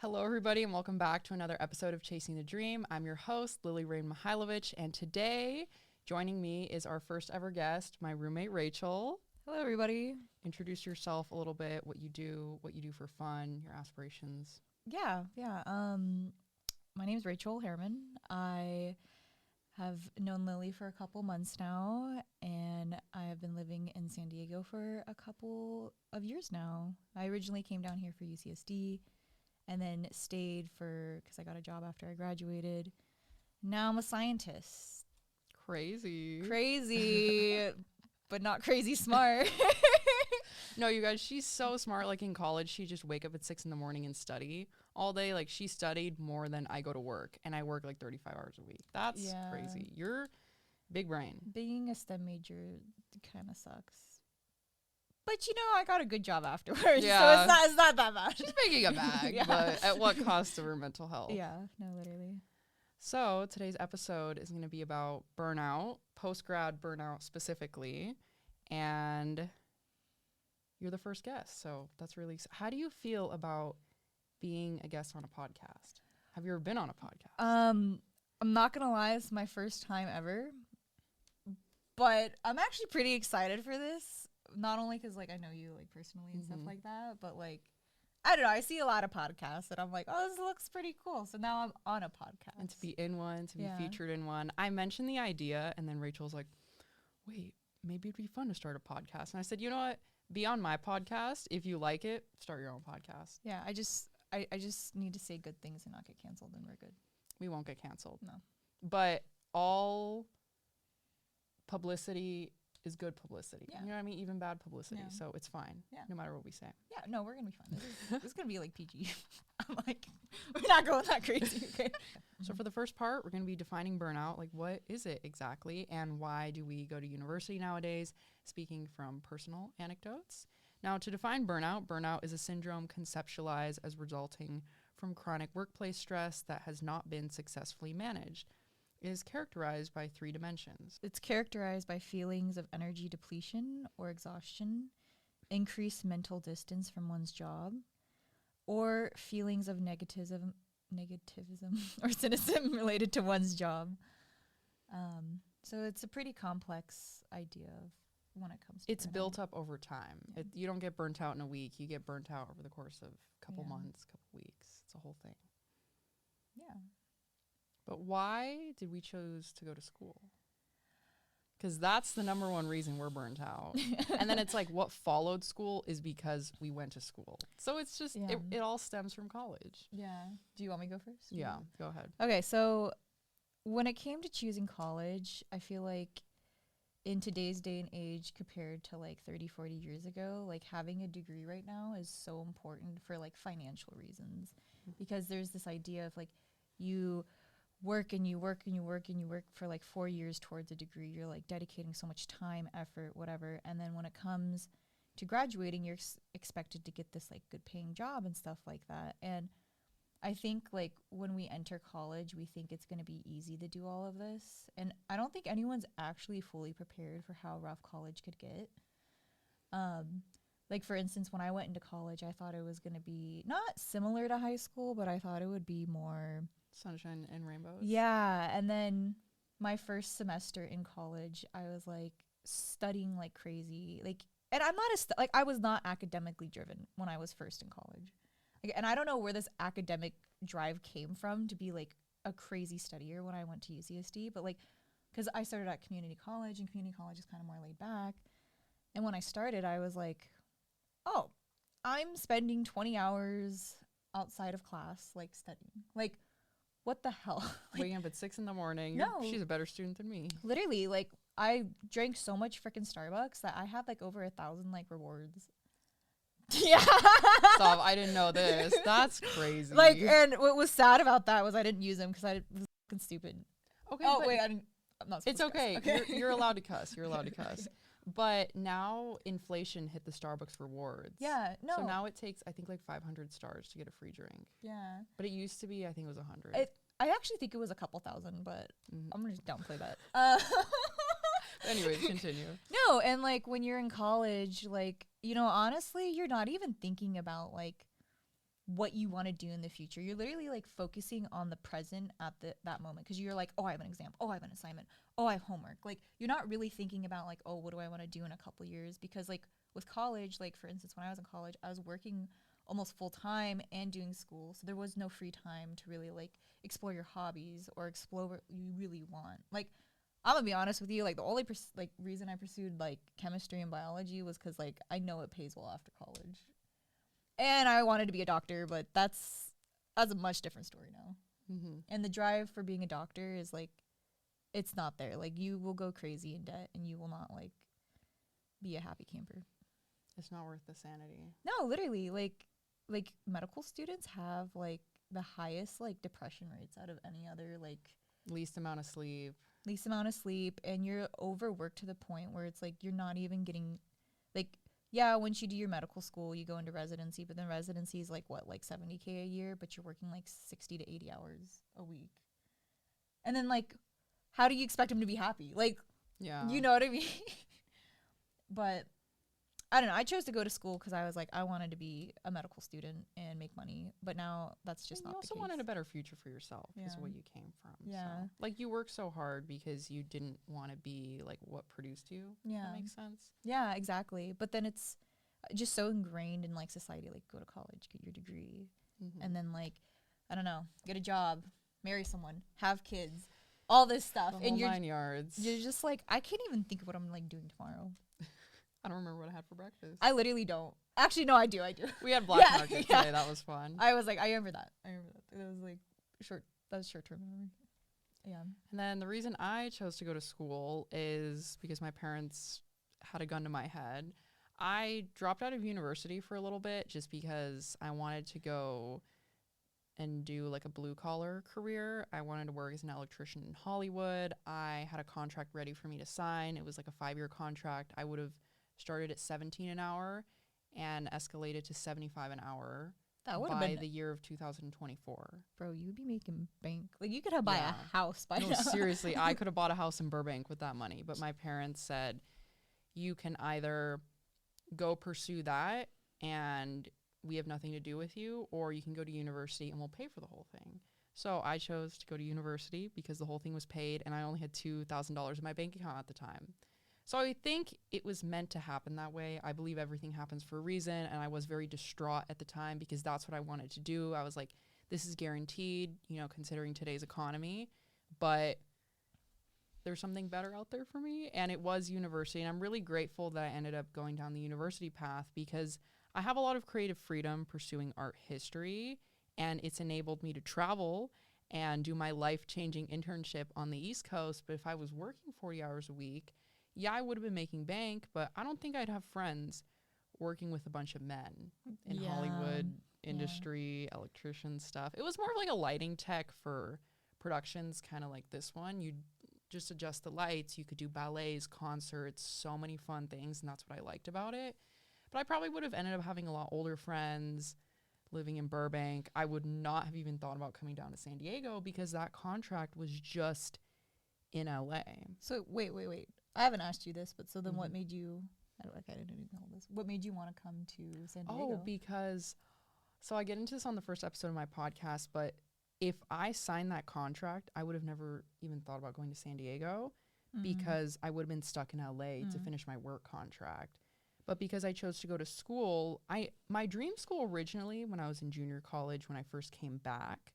Hello, everybody, and welcome back to another episode of Chasing the Dream. I'm your host, Lily Rain Mihailovich, and today joining me is our first ever guest, my roommate, Rachel. Hello, everybody. Introduce yourself a little bit, what you do for fun, your aspirations. Yeah. My name is Rachel Harriman. I have known Lily for a couple months now, and I have been living in San Diego for a couple of years now. I originally came down here for UCSD and then stayed because I got a job after I graduated. Now I'm a scientist. Crazy, but not crazy smart. No, you guys, she's so smart. Like in college, she just wake up at 6 a.m. and study all day. Like she studied more than I go to work, and I work like 35 hours a week. That's crazy. You're big brain. Being a STEM major kind of sucks. But I got a good job afterwards, so it's not that bad. She's making a bag, but at what cost to her mental health? Yeah, no, literally. So today's episode is going to be about burnout, post-grad burnout specifically, and you're the first guest, so that's really how do you feel about being a guest on a podcast? Have you ever been on a podcast? I'm not gonna lie, it's my first time ever, but I'm actually pretty excited for this. Not only because I know you personally and stuff like that, but I don't know, I see a lot of podcasts and I'm like, oh, this looks pretty cool, so now I'm on a podcast and to be in one, to be featured in one. I mentioned the idea, and then Rachel's like, wait, maybe it'd be fun to start a podcast. And I said, you know what, be on my podcast. If you like it, start your own podcast. Yeah, I just need to say good things and not get canceled, and we're good. We won't get canceled. No. But all publicity is good publicity. Yeah. You know what I mean? Even bad publicity. Yeah. So it's fine. Yeah. No matter what we say. Yeah, no, we're going to be fine. This is going to be like PG. I'm like, we're not going that crazy. Okay. So for the first part, we're going to be defining burnout. Like, what is it exactly? And why do we go to university nowadays? Speaking from personal anecdotes. Now, to define burnout, burnout is a syndrome conceptualized as resulting from chronic workplace stress that has not been successfully managed. It is characterized by 3 dimensions. It's characterized by feelings of energy depletion or exhaustion, increased mental distance from one's job, or feelings of negativism or cynicism related to one's job. So it's a pretty complex idea of when it comes to it's burnout. Built up over time. Yeah. You don't get burnt out in a week. You get burnt out over the course of a couple months, couple weeks. It's a whole thing. Yeah. But why did we choose to go to school? Because that's the number one reason we're burnt out. And then it's like what followed school is because we went to school. So it's just, it all stems from college. Yeah. Do you want me to go first? Yeah, go ahead. Okay, so when it came to choosing college, I feel like in today's day and age compared to 30, 40 years ago, having a degree right now is so important for financial reasons. Because there's this idea of you work and you work and you work and you work for 4 years towards a degree. You're dedicating so much time, effort, whatever. And then when it comes to graduating, you're expected to get this good paying job and stuff like that. And I think when we enter college, we think it's going to be easy to do all of this. And I don't think anyone's actually fully prepared for how rough college could get. For instance, when I went into college, I thought it was going to be not similar to high school, but I thought it would be more sunshine and rainbows. Yeah. And then my first semester in college, I was studying like crazy. And I'm not I was not academically driven when I was first in college. And I don't know where this academic drive came from to be a crazy studier when I went to UCSD, but because I started at community college, and community college is kind of more laid back. And when I started, I was oh, I'm spending 20 hours outside of class, studying. What the hell? Waking up at 6 a.m. No. She's a better student than me. Literally, I drank so much freaking Starbucks that I had over 1,000 rewards. Yeah. Stop, I didn't know this. That's crazy. And what was sad about that was I didn't use them because I was fucking stupid. Okay. Oh, wait, I'm not supposed it's okay. to cuss. Okay. You're allowed to cuss. You're allowed to cuss. But now inflation hit the Starbucks rewards. Yeah, no. So now it takes, I think, 500 stars to get a free drink. Yeah. But it used to be, I think it was 100. I actually think it was a couple thousand, but I'm going to downplay that. Anyways, continue. No, and when you're in college, honestly, you're not even thinking about what you want to do in the future. You're literally like focusing on the present at that moment, because you're like, oh, I have an exam, oh, I have an assignment, oh, I have homework. Like, you're not really thinking about like, oh, what do I want to do in a couple years? Because like with college, like for instance, when I was in college, I was working almost full time and doing school, so there was no free time to really like explore your hobbies or explore what you really want. Like, I'm gonna be honest with you, like the only reason I pursued like chemistry and biology was because like I know it pays well after college, and I wanted to be a doctor, but that's a much different story now. Mm-hmm. And the drive for being a doctor is like, it's not there. Like, you will go crazy in debt, and you will not like be a happy camper. It's not worth the sanity. No, literally, like medical students have like the highest like depression rates out of any other like Least amount of sleep, and you're overworked to the point where it's like you're not even getting like, yeah, once you do your medical school, you go into residency, but then residency is like what, like $70K a year, but you're working like 60 to 80 hours a week. And then like, how do you expect them to be happy? Like, yeah, you know what I mean? But I don't know. I chose to go to school because I was like, I wanted to be a medical student and make money. But now that's just not the case. You also wanted a better future for yourself, is what you came from. Yeah. So, like, you worked so hard because you didn't want to be, like, what produced you. Yeah. That makes sense. Yeah, exactly. But then it's just so ingrained in, like, society. Like, go to college, get your degree. Mm-hmm. And then, like, I don't know, get a job, marry someone, have kids, all this stuff. The whole 9 yards. You're just like, I can't even think of what I'm, like, doing tomorrow. I don't remember what I had for breakfast. I literally don't. Actually, no, I do. We had black market today. That was fun. I was like, I remember that. It was like that was short-term memory. Yeah. And then the reason I chose to go to school is because my parents had a gun to my head. I dropped out of university for a little bit just because I wanted to go and do like a blue collar career. I wanted to work as an electrician in Hollywood. I had a contract ready for me to sign. It was like a 5-year contract. I would have started at 17 an hour and escalated to 75 an hour by the year of 2024. Bro, you would be making bank. Like, you could have bought a house by now. Seriously, I could have bought a house in Burbank with that money. But my parents said, you can either go pursue that and we have nothing to do with you, or you can go to university and we'll pay for the whole thing. So I chose to go to university because the whole thing was paid and I only had $2,000 in my bank account at the time. So I think it was meant to happen that way. I believe everything happens for a reason, and I was very distraught at the time because that's what I wanted to do. I was like, this is guaranteed, considering today's economy, but there's something better out there for me, and it was university. And I'm really grateful that I ended up going down the university path because I have a lot of creative freedom pursuing art history, and it's enabled me to travel and do my life-changing internship on the East Coast. But if I was working 40 hours a week, yeah, I would have been making bank, but I don't think I'd have friends working with a bunch of men in Hollywood industry, electrician stuff. It was more of like a lighting tech for productions, kind of like this one. You'd just adjust the lights. You could do ballets, concerts, so many fun things, and that's what I liked about it. But I probably would have ended up having a lot older friends living in Burbank. I would not have even thought about coming down to San Diego because that contract was just in LA. So wait. I haven't asked you this, but so then what made you, I didn't even know this. What made you want to come to San Diego? Oh, because, so I get into this on the first episode of my podcast, but if I signed that contract, I would have never even thought about going to San Diego because I would have been stuck in LA to finish my work contract. But because I chose to go to school, my dream school originally when I was in junior college, when I first came back,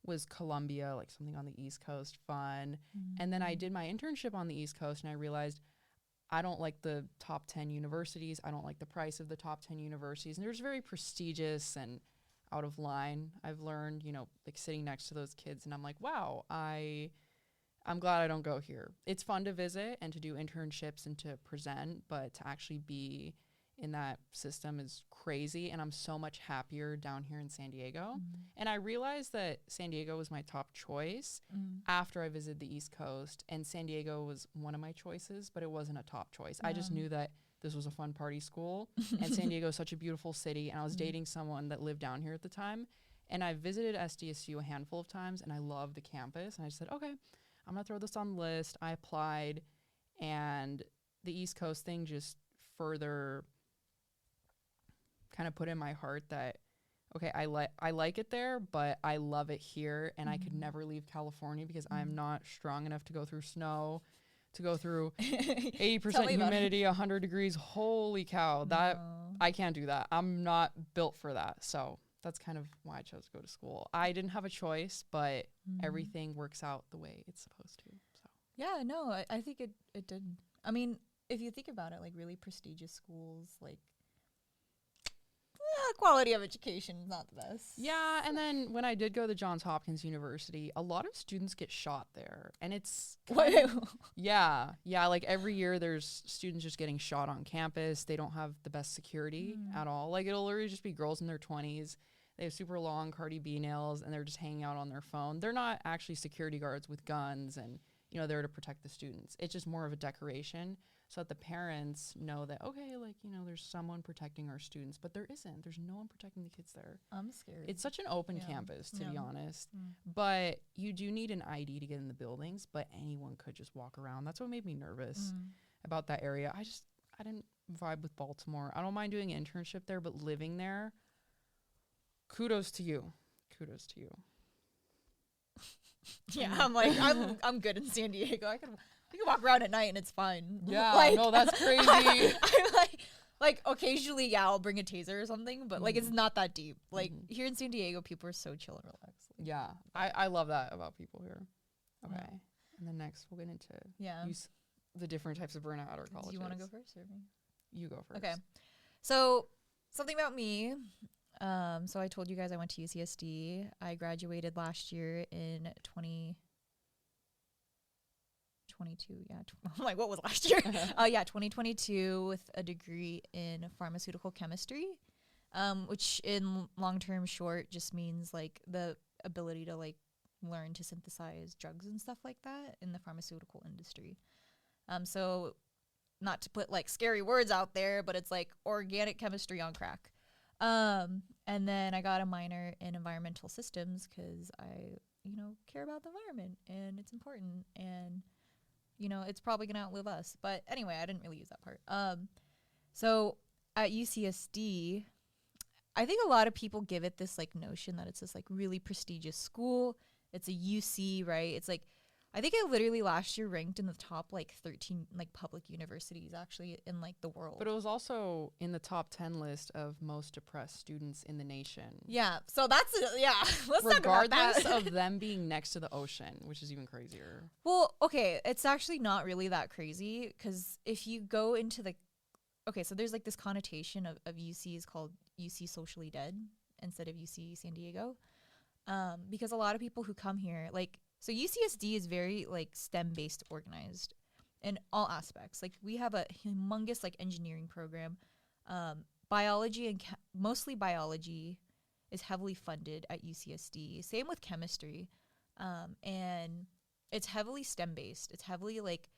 was Columbia, like something on the East Coast, fun. And then I did my internship on the East Coast and I realized I don't like the top 10 universities. I don't like the price of the top 10 universities. And they're just very prestigious and out of line. I've learned, like sitting next to those kids and I'm like, wow, I'm glad I don't go here. It's fun to visit and to do internships and to present, but to actually be in that system is crazy. And I'm so much happier down here in San Diego. And I realized that San Diego was my top choice after I visited the East Coast. And San Diego was one of my choices, but it wasn't a top choice. I just knew that this was a fun party school and San Diego is such a beautiful city. And I was dating someone that lived down here at the time. And I visited SDSU a handful of times and I loved the campus. And I just said, okay, I'm going to throw this on the list. I applied and the East Coast thing just further kind of put in my heart that, okay, I like it there, but I love it here, and I could never leave California because I'm not strong enough to go through snow, to go through 80% humidity, 100 degrees. Holy cow, that I can't do that. I'm not built for that. So that's kind of why I chose to go to school. I didn't have a choice, but everything works out the way it's supposed to. So yeah, no, I think it did. I mean, if you think about it, like really prestigious schools, like quality of education is not the best. Yeah, and then when I did go to Johns Hopkins University, a lot of students get shot there, and it's yeah, like every year there's students just getting shot on campus. They don't have the best security at all. Like it'll literally just be girls in their 20s. They have super long Cardi B nails, and they're just hanging out on their phone. They're not actually security guards with guns and, you know, they're to protect the students. It's just more of a decoration so that the parents know that, okay, like, you know, there's someone protecting our students, but there isn't. There's no one protecting the kids there. I'm scared. It's such an open campus, to be honest. But you do need an ID to get in the buildings, but anyone could just walk around. That's what made me nervous about that area. I didn't vibe with Baltimore. I don't mind doing an internship there, but living there, kudos to you. Kudos to you. Yeah, I'm like, I'm good in San Diego. I can walk around at night and it's fine. Yeah, like, no, that's crazy. I like occasionally, yeah, I'll bring a taser or something, but like it's not that deep. Like here in San Diego, people are so chill and relaxed. Like, yeah, I love that about people here. Okay, and then next we'll get into the different types of burnout at our colleges. Do you want to go first or me? You go first. Okay, so something about me. So I told you guys I went to UCSD. I graduated last year in 2022. Yeah. I'm like, what was last year? 2022 with a degree in pharmaceutical chemistry, which in long-term short just means like the ability to like learn to synthesize drugs and stuff like that in the pharmaceutical industry. So not to put like scary words out there, but it's like organic chemistry on crack. And then I got a minor in environmental systems because I, you know, care about the environment and it's important and, you know, it's probably going to outlive us. But anyway, I didn't really use that part. So at UCSD, I think a lot of people give it this like notion that it's this like really prestigious school. It's a UC, right? It's like, I think it literally last year ranked in the top like 13 like public universities actually in like the world. But it was also in the top 10 list of most depressed students in the nation. Yeah, so that's let's talk about that. Regardless of them being next to the ocean, which is even crazier. Well, okay, it's actually not really that crazy because if you go into the so there's like this connotation of UC is called UC socially dead instead of UC San Diego, because a lot of people who come here like. So UCSD is very like STEM-based organized in all aspects. Like we have a humongous like engineering program. Biology and mostly biology is heavily funded at UCSD. Same with chemistry. And it's heavily STEM-based. It's heavily like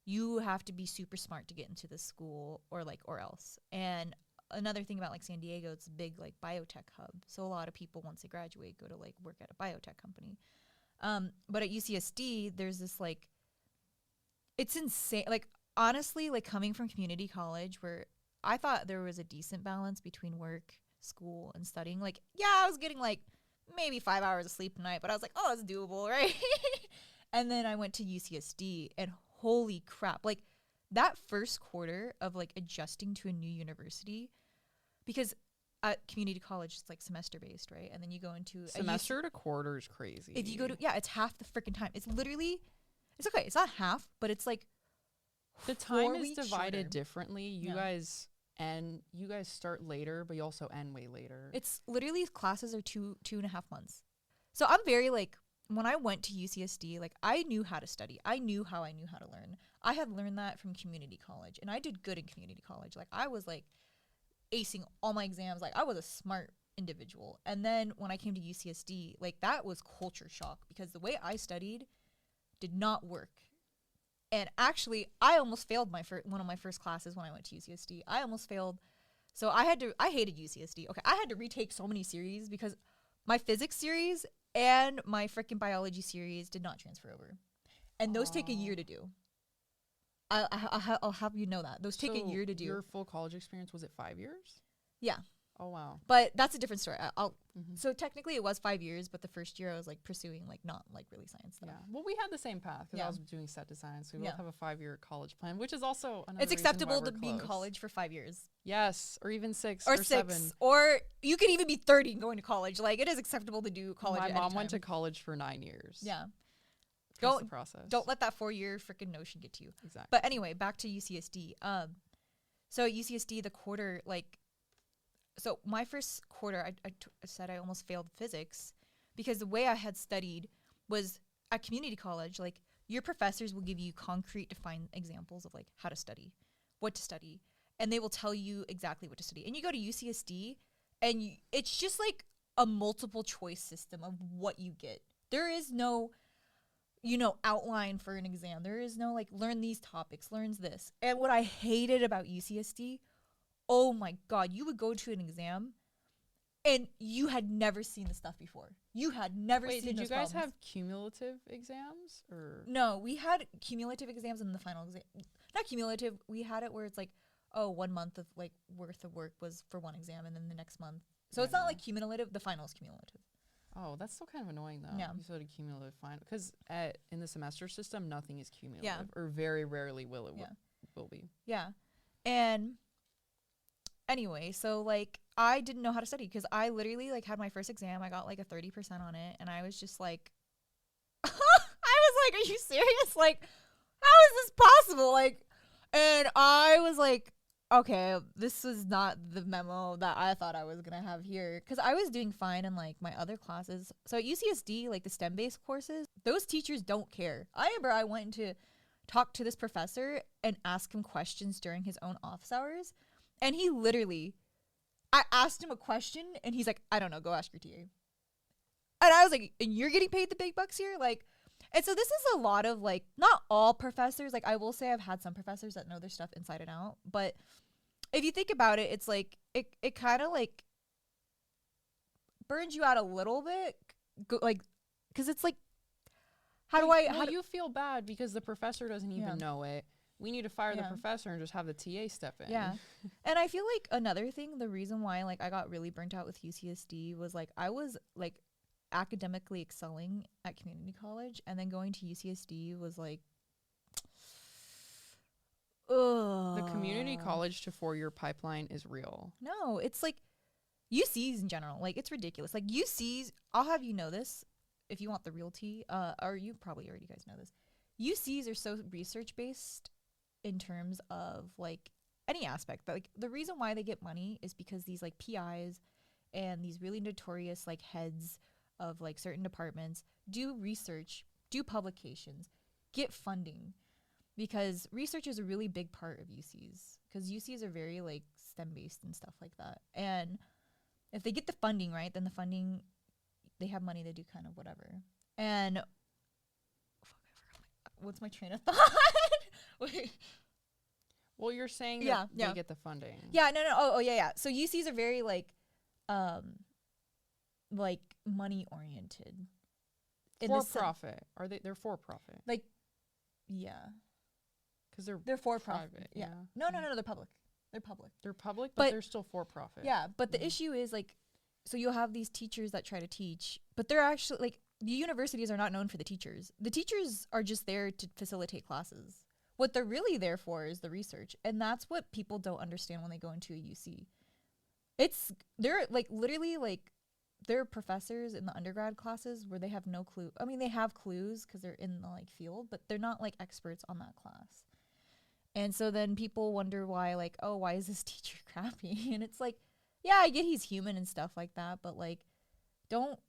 you have to be super smart to get into this school or else. And another thing about like San Diego, it's a big like biotech hub. So a lot of people once they graduate go to like work at a biotech company. But at UCSD, there's this like, it's insane. Like, honestly, like coming from community college where I thought there was a decent balance between work, school, and studying. Like, yeah, I was getting like maybe 5 hours of sleep a night, but I was like, oh, that's doable, right? And then I went to UCSD and holy crap, like that first quarter of like adjusting to a new university, because at community college, it's like semester based, right? And then you go into semester to quarter is crazy. If you go to, it's half the freaking time. It's literally, it's okay. It's not half, but it's like the time is divided differently. You guys start later, but you also end way later. It's literally classes are 2.5 months. So I'm very like, when I went to UCSD, like I knew how to study. I knew how to learn. I had learned that from community college, and I did good in community college. Like I was like acing all my exams. Like I was a smart individual. And then when I came to UCSD, like that was culture shock because the way I studied did not work. And actually, I almost failed one of my first classes when I went to UCSD. I almost failed. So I hated UCSD. Okay, I had to retake so many series because my physics series and my freaking biology series did not transfer over. And those take a year to do. I'll have you know that. Those take a year to do. Your full college experience, was it 5 years? Yeah. Oh, wow. But that's a different story. I'll Mm-hmm. So technically it was 5 years, but the first year I was like pursuing like not like really science stuff. Yeah. Well, we had the same path because Yeah. I was doing set design. So we Yeah. both have a 5-year college plan, which is also another It's reason acceptable why to we're be in close. college for 5 years. Yes. Or even 6 Or or 6. 7. Or you could even be 30 and going to college. Like, it is acceptable to do college My at mom any went to time. college for 9 years. Yeah. Trust the process. Don't let that 4-year freaking notion get to you. Exactly. But anyway, back to UCSD. So at UCSD, the quarter, like, so my first quarter, I said I almost failed physics because the way I had studied was at community college, like, your professors will give you concrete defined examples of like how to study, what to study, and they will tell you exactly what to study. And you go to UCSD and it's just like a multiple choice system of what you get. There is no, outline for an exam. There is no like learn these topics, learns this. And what I hated about UCSD, oh my God, you would go to an exam and you had never seen the stuff before. You had never Wait, seen did you those guys problems. have cumulative exams or? No, we had cumulative exams in the final exam. Not cumulative. We had it where it's like, 1 month of like worth of work was for one exam, and then the next month. So it's not like cumulative. The final is cumulative. Oh, that's still kind of annoying though. Yeah. You sort of cumulative final because in the semester system, nothing is cumulative, Yeah. or very rarely will it will be. Yeah. And anyway, so like I didn't know how to study because I literally like had my first exam. I got like a 30% on it, and I was just like, I was like, are you serious? Like, how is this possible? Like, and I was like, okay, this was not the memo that I thought I was gonna have here, because I was doing fine in like my other classes. So at UCSD, like the STEM based courses, those teachers don't care. I remember I went to talk to this professor and ask him questions during his own office hours, and he literally, I asked him a question and he's like, I don't know, go ask your TA. And I was like, and you're getting paid the big bucks here? Like, and so this is a lot of like, not all professors, like I will say I've had some professors that know their stuff inside and out, but if you think about it, it's like, it kind of like burns you out a little bit, like, because it's like, how do you feel bad because the professor doesn't even know it. We need to fire the professor and just have the TA step in. Yeah. And I feel like another thing, the reason why like I got really burnt out with UCSD was like I was like academically excelling at community college, and then going to UCSD was like, ugh. The community college to 4-year pipeline is real. No, it's like UCs in general. Like, it's ridiculous. Like, UCs, I'll have you know this if you want the real tea, or you probably already guys know this. UCs are so research based in terms of like any aspect. But like the reason why they get money is because these like PIs and these really notorious like heads of like certain departments do research, do publications, get funding, because research is a really big part of UCs, because UCs are very like STEM based and stuff like that. And if they get the funding right, then the funding, they have money to do kind of whatever. And what's my train of thought? Wait. Well, you're saying that they get the funding. Yeah, no. Oh, yeah. So UCs are very like money oriented. For profit. Are they? They're for profit. Like, yeah. Because they're for profit. Private, Yeah. No. They're public. They're public. They're public, but they're still for profit. Yeah, but the issue is like, so you'll have these teachers that try to teach, but they're actually like, the universities are not known for the teachers. The teachers are just there to facilitate classes. What they're really there for is the research. And that's what people don't understand when they go into a UC. They're like literally like, there are professors in the undergrad classes where they have no clue. I mean, they have clues because they're in the like field, but they're not like experts on that class. And so then people wonder why, like, oh, why is this teacher crappy? And it's like, yeah, I get he's human and stuff like that, but like, don't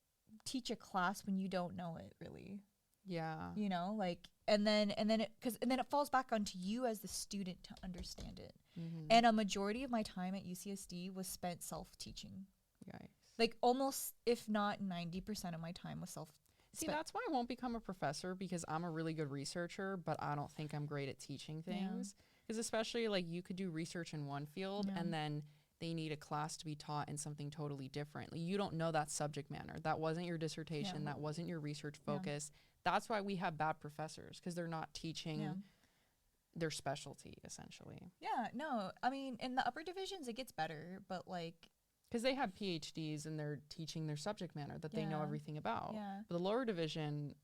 teach a class when you don't know it really. Yeah. You know, like, and then it falls back onto you as the student to understand it. Mm-hmm. And a majority of my time at UCSD was spent self-teaching. Yikes. Like almost, if not 90% of my time was See, that's why I won't become a professor, because I'm a really good researcher, but I don't think I'm great at teaching things. Because especially like you could do research in one field and then they need a class to be taught in something totally different. Like, you don't know that subject matter. That wasn't your dissertation. That wasn't your research focus. That's why we have bad professors, because they're not teaching their specialty essentially. Yeah, no, I mean, in the upper divisions it gets better, but like, because they have PhDs and they're teaching their subject matter that they know everything about. Yeah. But the lower division,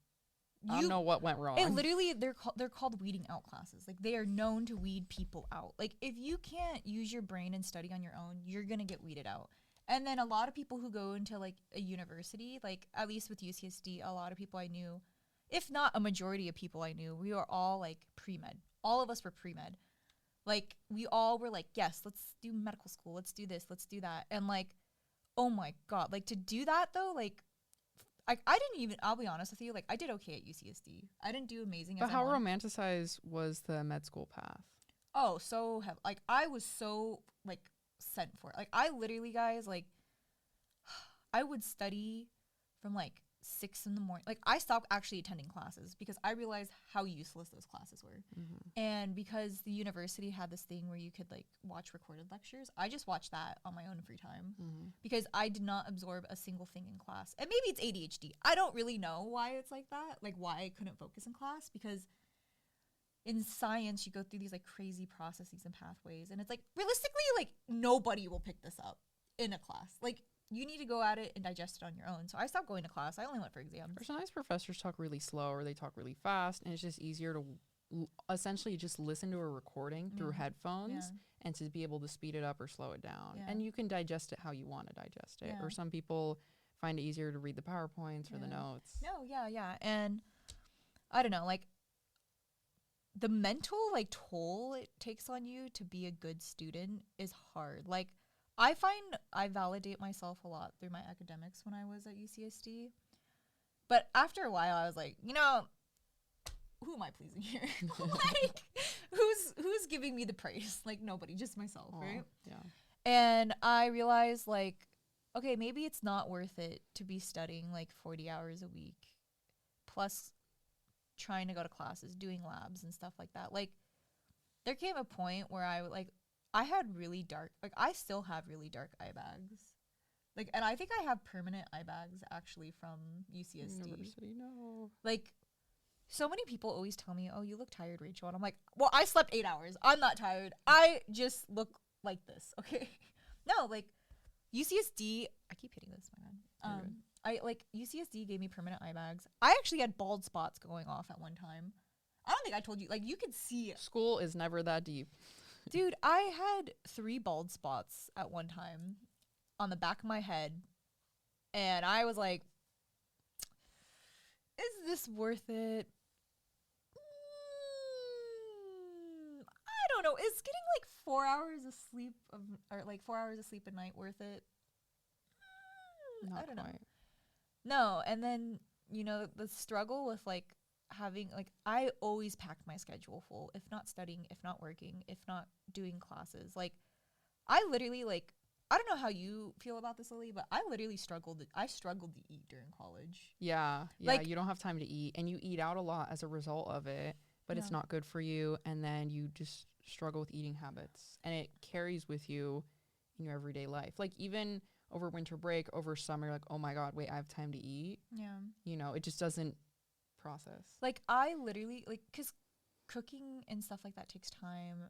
I don't know what went wrong. It literally, they're called weeding out classes. Like, they are known to weed people out. Like, if you can't use your brain and study on your own, you're gonna get weeded out. And then a lot of people who go into like a university, like at least with UCSD, a lot of people I knew, if not a majority of people I knew, we were all like pre-med. All of us were pre-med. Like, we all were like, yes, let's do medical school. Let's do this. Let's do that. And like, oh my God, like to do that though, like, I didn't even, I'll be honest with you, like I did okay at UCSD. I didn't do amazing. But how romanticized was the med school path? Oh, so like I was so like sent for it. Like I literally, guys, like I would study from like 6 in the morning. Like I stopped actually attending classes because I realized how useless those classes were. And because the university had this thing where you could like watch recorded lectures, I just watched that on my own free time because I did not absorb a single thing in class. And maybe it's ADHD. I don't really know why it's like that, like why I couldn't focus in class, because in science you go through these like crazy processes and pathways, and it's like realistically like nobody will pick this up in a class. Like you need to go at it and digest it on your own. So I stopped going to class. I only went for exams. Or sometimes professors talk really slow or they talk really fast, and it's just easier to essentially just listen to a recording through headphones and to be able to speed it up or slow it down. And you can digest it how you want to digest it. Or some people find it easier to read the PowerPoints or the notes. No, yeah. And I don't know, like the mental like toll it takes on you to be a good student is hard. Like I find I validate myself a lot through my academics when I was at UCSD. But after a while I was like, you know, who am I pleasing here? Like who's giving me the praise? Like nobody, just myself, right? Yeah. And I realized like, okay, maybe it's not worth it to be studying like 40 hours a week plus trying to go to classes, doing labs and stuff like that. Like there came a point where I had really dark, like I still have really dark eye bags. Like, and I think I have permanent eye bags actually from UCSD. University, no. Like so many people always tell me, oh, you look tired, Rachel. And I'm like, well, I slept 8 hours. I'm not tired. I just look like this. Okay. No, like UCSD, I keep hitting this, my God. I like UCSD gave me permanent eye bags. I actually had bald spots going off at one time. I don't think I told you, like you could see. School is never that deep. Dude, I had 3 bald spots at one time on the back of my head. And I was like, is this worth it? I don't know. Is getting like 4 hours of sleep or like 4 hours of sleep a night worth it? Not I don't know. quite. No, and then, you know, the struggle with like having like I always packed my schedule full, if not studying, if not working, if not doing classes. Like I literally like I don't know how you feel about this, Lily, but I literally struggled to eat during college. Yeah, Like, you don't have time to eat, and you eat out a lot as a result of it, but it's not good for you, and then you just struggle with eating habits, and it carries with you in your everyday life. Like even over winter break, over summer, you're like, oh my God, wait, I have time to eat. Yeah. You know, it just doesn't process. Like I literally like, cause cooking and stuff like that takes time.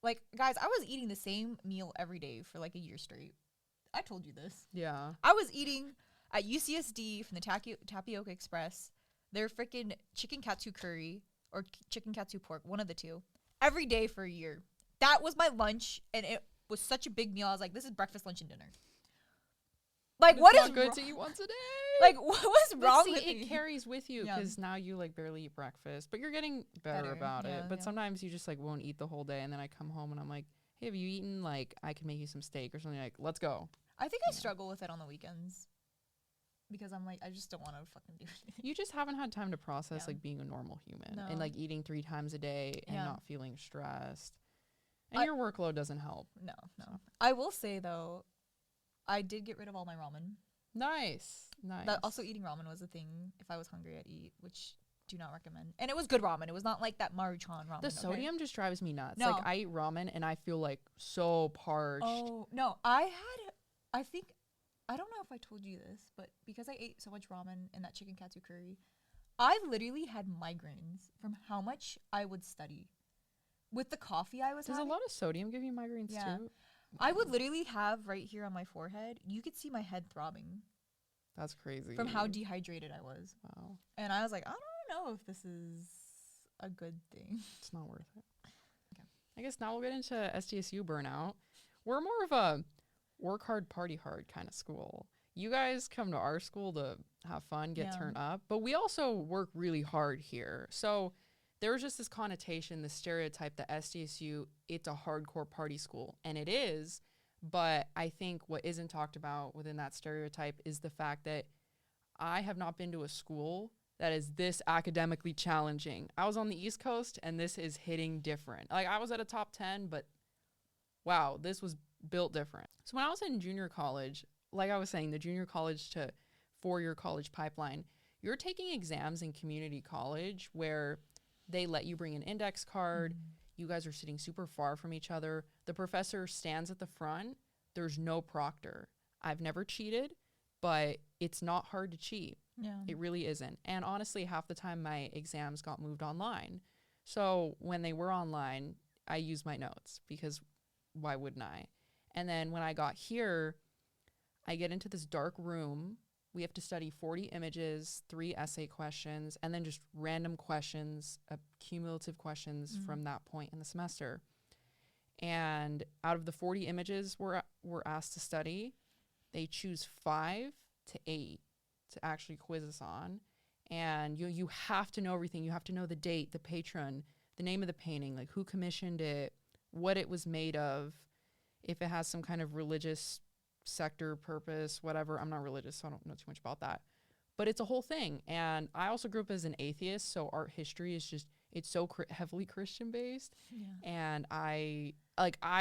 Like guys, I was eating the same meal every day for like a year straight. I told you this. Yeah. I was eating at UCSD from the Tapioca Express their freaking chicken katsu curry or chicken katsu pork, one of the two, every day for a year. That was my lunch, and it was such a big meal. I was like, this is breakfast, lunch, and dinner. Like, what is good to eat once a day? Like, what was wrong with it me? carries with you because now you like barely eat breakfast, but you're getting better about it. But sometimes you just like won't eat the whole day, and then I come home and I'm like, hey, have you eaten? Like, I can make you some steak or something. Like, let's go. I think I struggle with it on the weekends because I'm like, I just don't want to fucking do anything. You just haven't had time to process like being a normal human and like eating 3 times a day and not feeling stressed. And your workload doesn't help. No. I will say though, I did get rid of all my ramen. Nice. But also eating ramen was a thing. If I was hungry, I'd eat, which do not recommend. And it was good ramen. It was not like that Maruchan ramen. The sodium just drives me nuts. No. Like I eat ramen and I feel like so parched. Oh, no. I don't know if I told you this, but because I ate so much ramen and that chicken katsu curry, I literally had migraines from how much I would study. With the coffee I was having. Does a lot of sodium give you migraines too? I would literally have right here on my forehead, you could see my head throbbing. That's crazy. From how dehydrated I was. Wow. And I was like, I don't know if this is a good thing. It's not worth it. Okay. I guess now we'll get into SDSU burnout. We're more of a work hard, party hard kind of school. You guys come to our school to have fun, get turned up, but we also work really hard here. So there was just this connotation, this stereotype that SDSU, it's a hardcore party school. And it is. But I think what isn't talked about within that stereotype is the fact that I have not been to a school that is this academically challenging. I was on the East Coast, and this is hitting different. Like, I was at a top 10, but wow, this was built different. So when I was in junior college, like I was saying, the junior college to four-year college pipeline, you're taking exams in community college where they let you bring an index card. You guys are sitting super far from each other. The professor stands at the front. There's no proctor. I've never cheated, but it's not hard to cheat. Yeah. It really isn't. And honestly, half the time my exams got moved online. So when they were online, I used my notes because why wouldn't I? And then when I got here, I get into this dark room. We have to study 40 images, 3 essay questions, and then just random questions, cumulative questions from that point in the semester. And out of the 40 images we're asked to study, they choose 5 to 8 to actually quiz us on. And you have to know everything. You have to know the date, the patron, the name of the painting, like who commissioned it, what it was made of, if it has some kind of religious sector, purpose, whatever. I'm not religious, so I don't know too much about that. But it's a whole thing. And I also grew up as an atheist, so art history is just, it's so heavily Christian based. Yeah. And I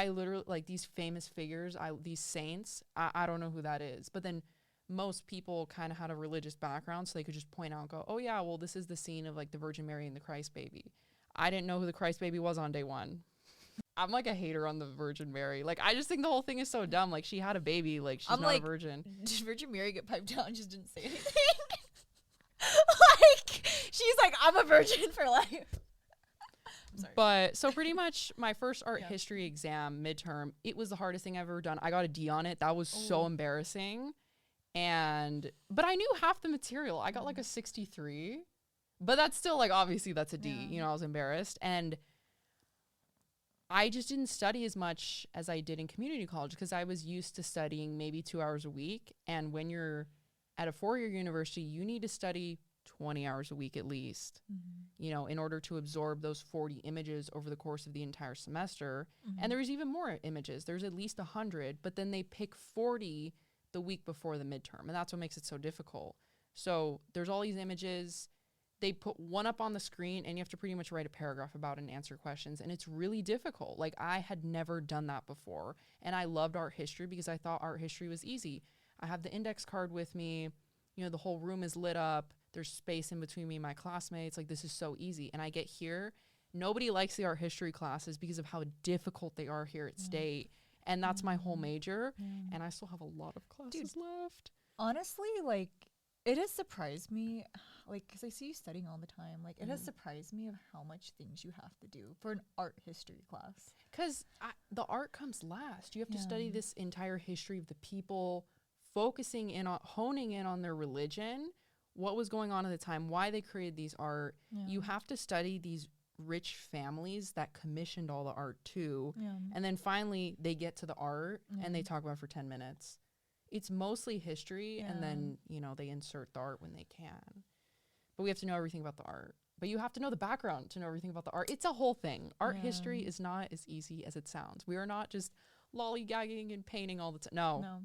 literally, like these famous figures, these saints, I don't know who that is. But then most people kind of had a religious background, so they could just point out and go, oh yeah, well, this is the scene of like the Virgin Mary and the Christ baby. I didn't know who the Christ baby was on day one. I'm like a hater on the Virgin Mary. Like, I just think the whole thing is so dumb. Like, she had a baby. Like, she's not like, a virgin. Did Virgin Mary get piped down and just didn't say anything? Like, she's like, I'm a virgin for life. I'm sorry. But, so pretty much my first art history exam midterm, it was the hardest thing I've ever done. I got a D on it. That was so embarrassing. But I knew half the material. I got like a 63. But that's still, like, obviously that's a D. You know, I was embarrassed. And I just didn't study as much as I did in community college because I was used to studying maybe 2 hours a week. And when you're at a 4-year university, you need to study 20 hours a week at least, you know, in order to absorb those 40 images over the course of the entire semester. And there's even more images. There's at least 100, but then they pick 40 the week before the midterm. And that's what makes it so difficult. So there's all these images. They put one up on the screen and you have to pretty much write a paragraph about it and answer questions. And it's really difficult. Like, I had never done that before. And I loved art history because I thought art history was easy. I have the index card with me. You know, the whole room is lit up. There's space in between me and my classmates. Like, this is so easy. And I get here. Nobody likes the art history classes because of how difficult they are here at State. And that's my whole major. And I still have a lot of classes left. Honestly, like, it has surprised me, like, because I see you studying all the time. Like, it has surprised me of how much things you have to do for an art history class. Because the art comes last. You have to study this entire history of the people, focusing in on, honing in on their religion, what was going on at the time, why they created these art. You have to study these rich families that commissioned all the art too. And then finally they get to the art and they talk about it for 10 minutes. It's mostly history, and then, you know, they insert the art when they can. But we have to know everything about the art. But you have to know the background to know everything about the art. It's a whole thing. Art history is not as easy as it sounds. We are not just lollygagging and painting all the time. No.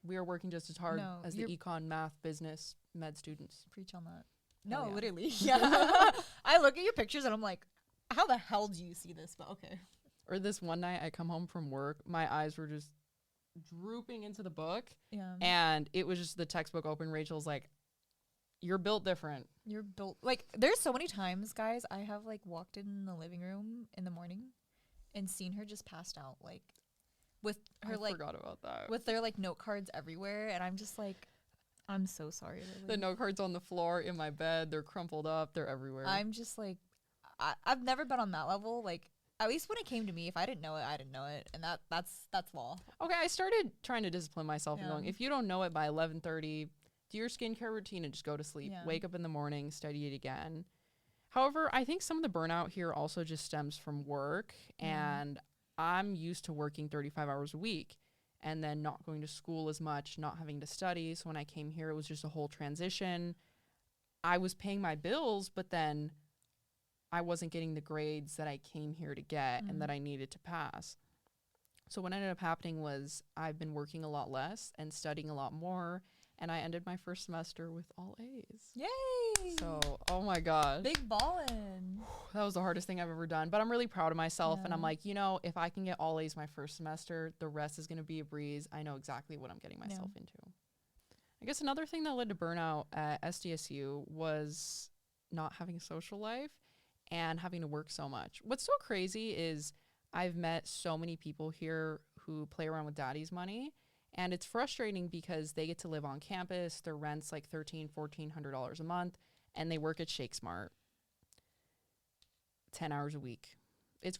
We are working just as hard as the econ, math, business, med students. Preach on that. No, literally. Yeah. I look at your pictures and I'm like, how the hell do you see this? But okay. Or this one night I come home from work, my eyes were just drooping into the book, and it was just the textbook open. Rachel's like, you're built different. You're built, like, there's so many times, guys, I have like walked in the living room in the morning and seen her just passed out, like, with her I forgot about that, with their like note cards everywhere, and I'm just like, I'm so sorry, Lily. The note cards on the floor in my bed, they're crumpled up, they're everywhere. I'm just like, I've never been on that level. Like, at least when it came to me, if I didn't know it, I didn't know it, and that's law. Okay, I started trying to discipline myself and Yeah. going, if you don't know it by 11:30, do your skincare routine and just go to sleep. Yeah. Wake up in the morning, study it again. However, I think some of the burnout here also just stems from work, and I'm used to working 35 hours a week and then not going to school as much, not having to study. So when I came here, it was just a whole transition. I was paying my bills, but then I wasn't getting the grades that I came here to get and that I needed to pass. So what ended up happening was I've been working a lot less and studying a lot more, and I ended my first semester with all A's. Yay! So, oh my gosh. Big ballin'. That was the hardest thing I've ever done, but I'm really proud of myself, and I'm Yeah. like, you know, if I can get all A's my first semester, the rest is going to be a breeze. I know exactly what I'm getting myself into. I guess another thing that led to burnout at SDSU was not having a social life and having to work so much. What's so crazy is I've met so many people here who play around with daddy's money, and it's frustrating because they get to live on campus. Their rent's like $1,300-$1,400 a month, and they work at Shake Smart 10 hours a week.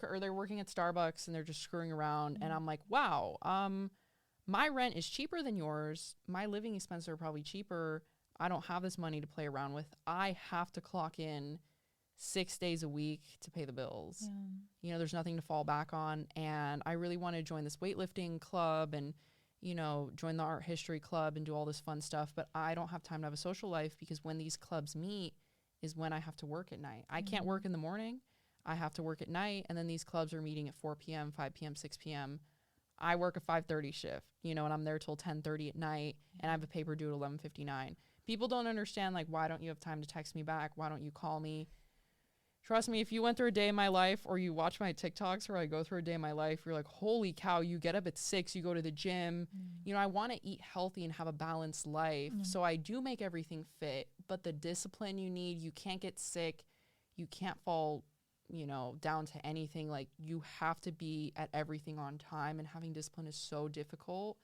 Or they're working at Starbucks and they're just screwing around. And I'm like, wow, my rent is cheaper than yours. My living expenses are probably cheaper. I don't have this money to play around with. I have to clock in 6 days a week to pay the bills. Yeah. You know, there's nothing to fall back on. And I really want to join this weightlifting club and, you know, join the art history club and do all this fun stuff. But I don't have time to have a social life because when these clubs meet is when I have to work at night. I can't work in the morning. I have to work at night. And then these clubs are meeting at 4 p.m., 5 p.m., 6 p.m. I work a 5:30 shift, you know, and I'm there till 10:30 at night, and I have a paper due at 11:59. People don't understand, like, why don't you have time to text me back? Why don't you call me? Trust me, if you went through a day in my life or you watch my TikToks where I go through a day in my life, you're like, holy cow, you get up at 6, you go to the gym. You know, I want to eat healthy and have a balanced life. So I do make everything fit, but the discipline you need, you can't get sick. You can't fall, you know, down to anything. Like, you have to be at everything on time, and having discipline is so difficult.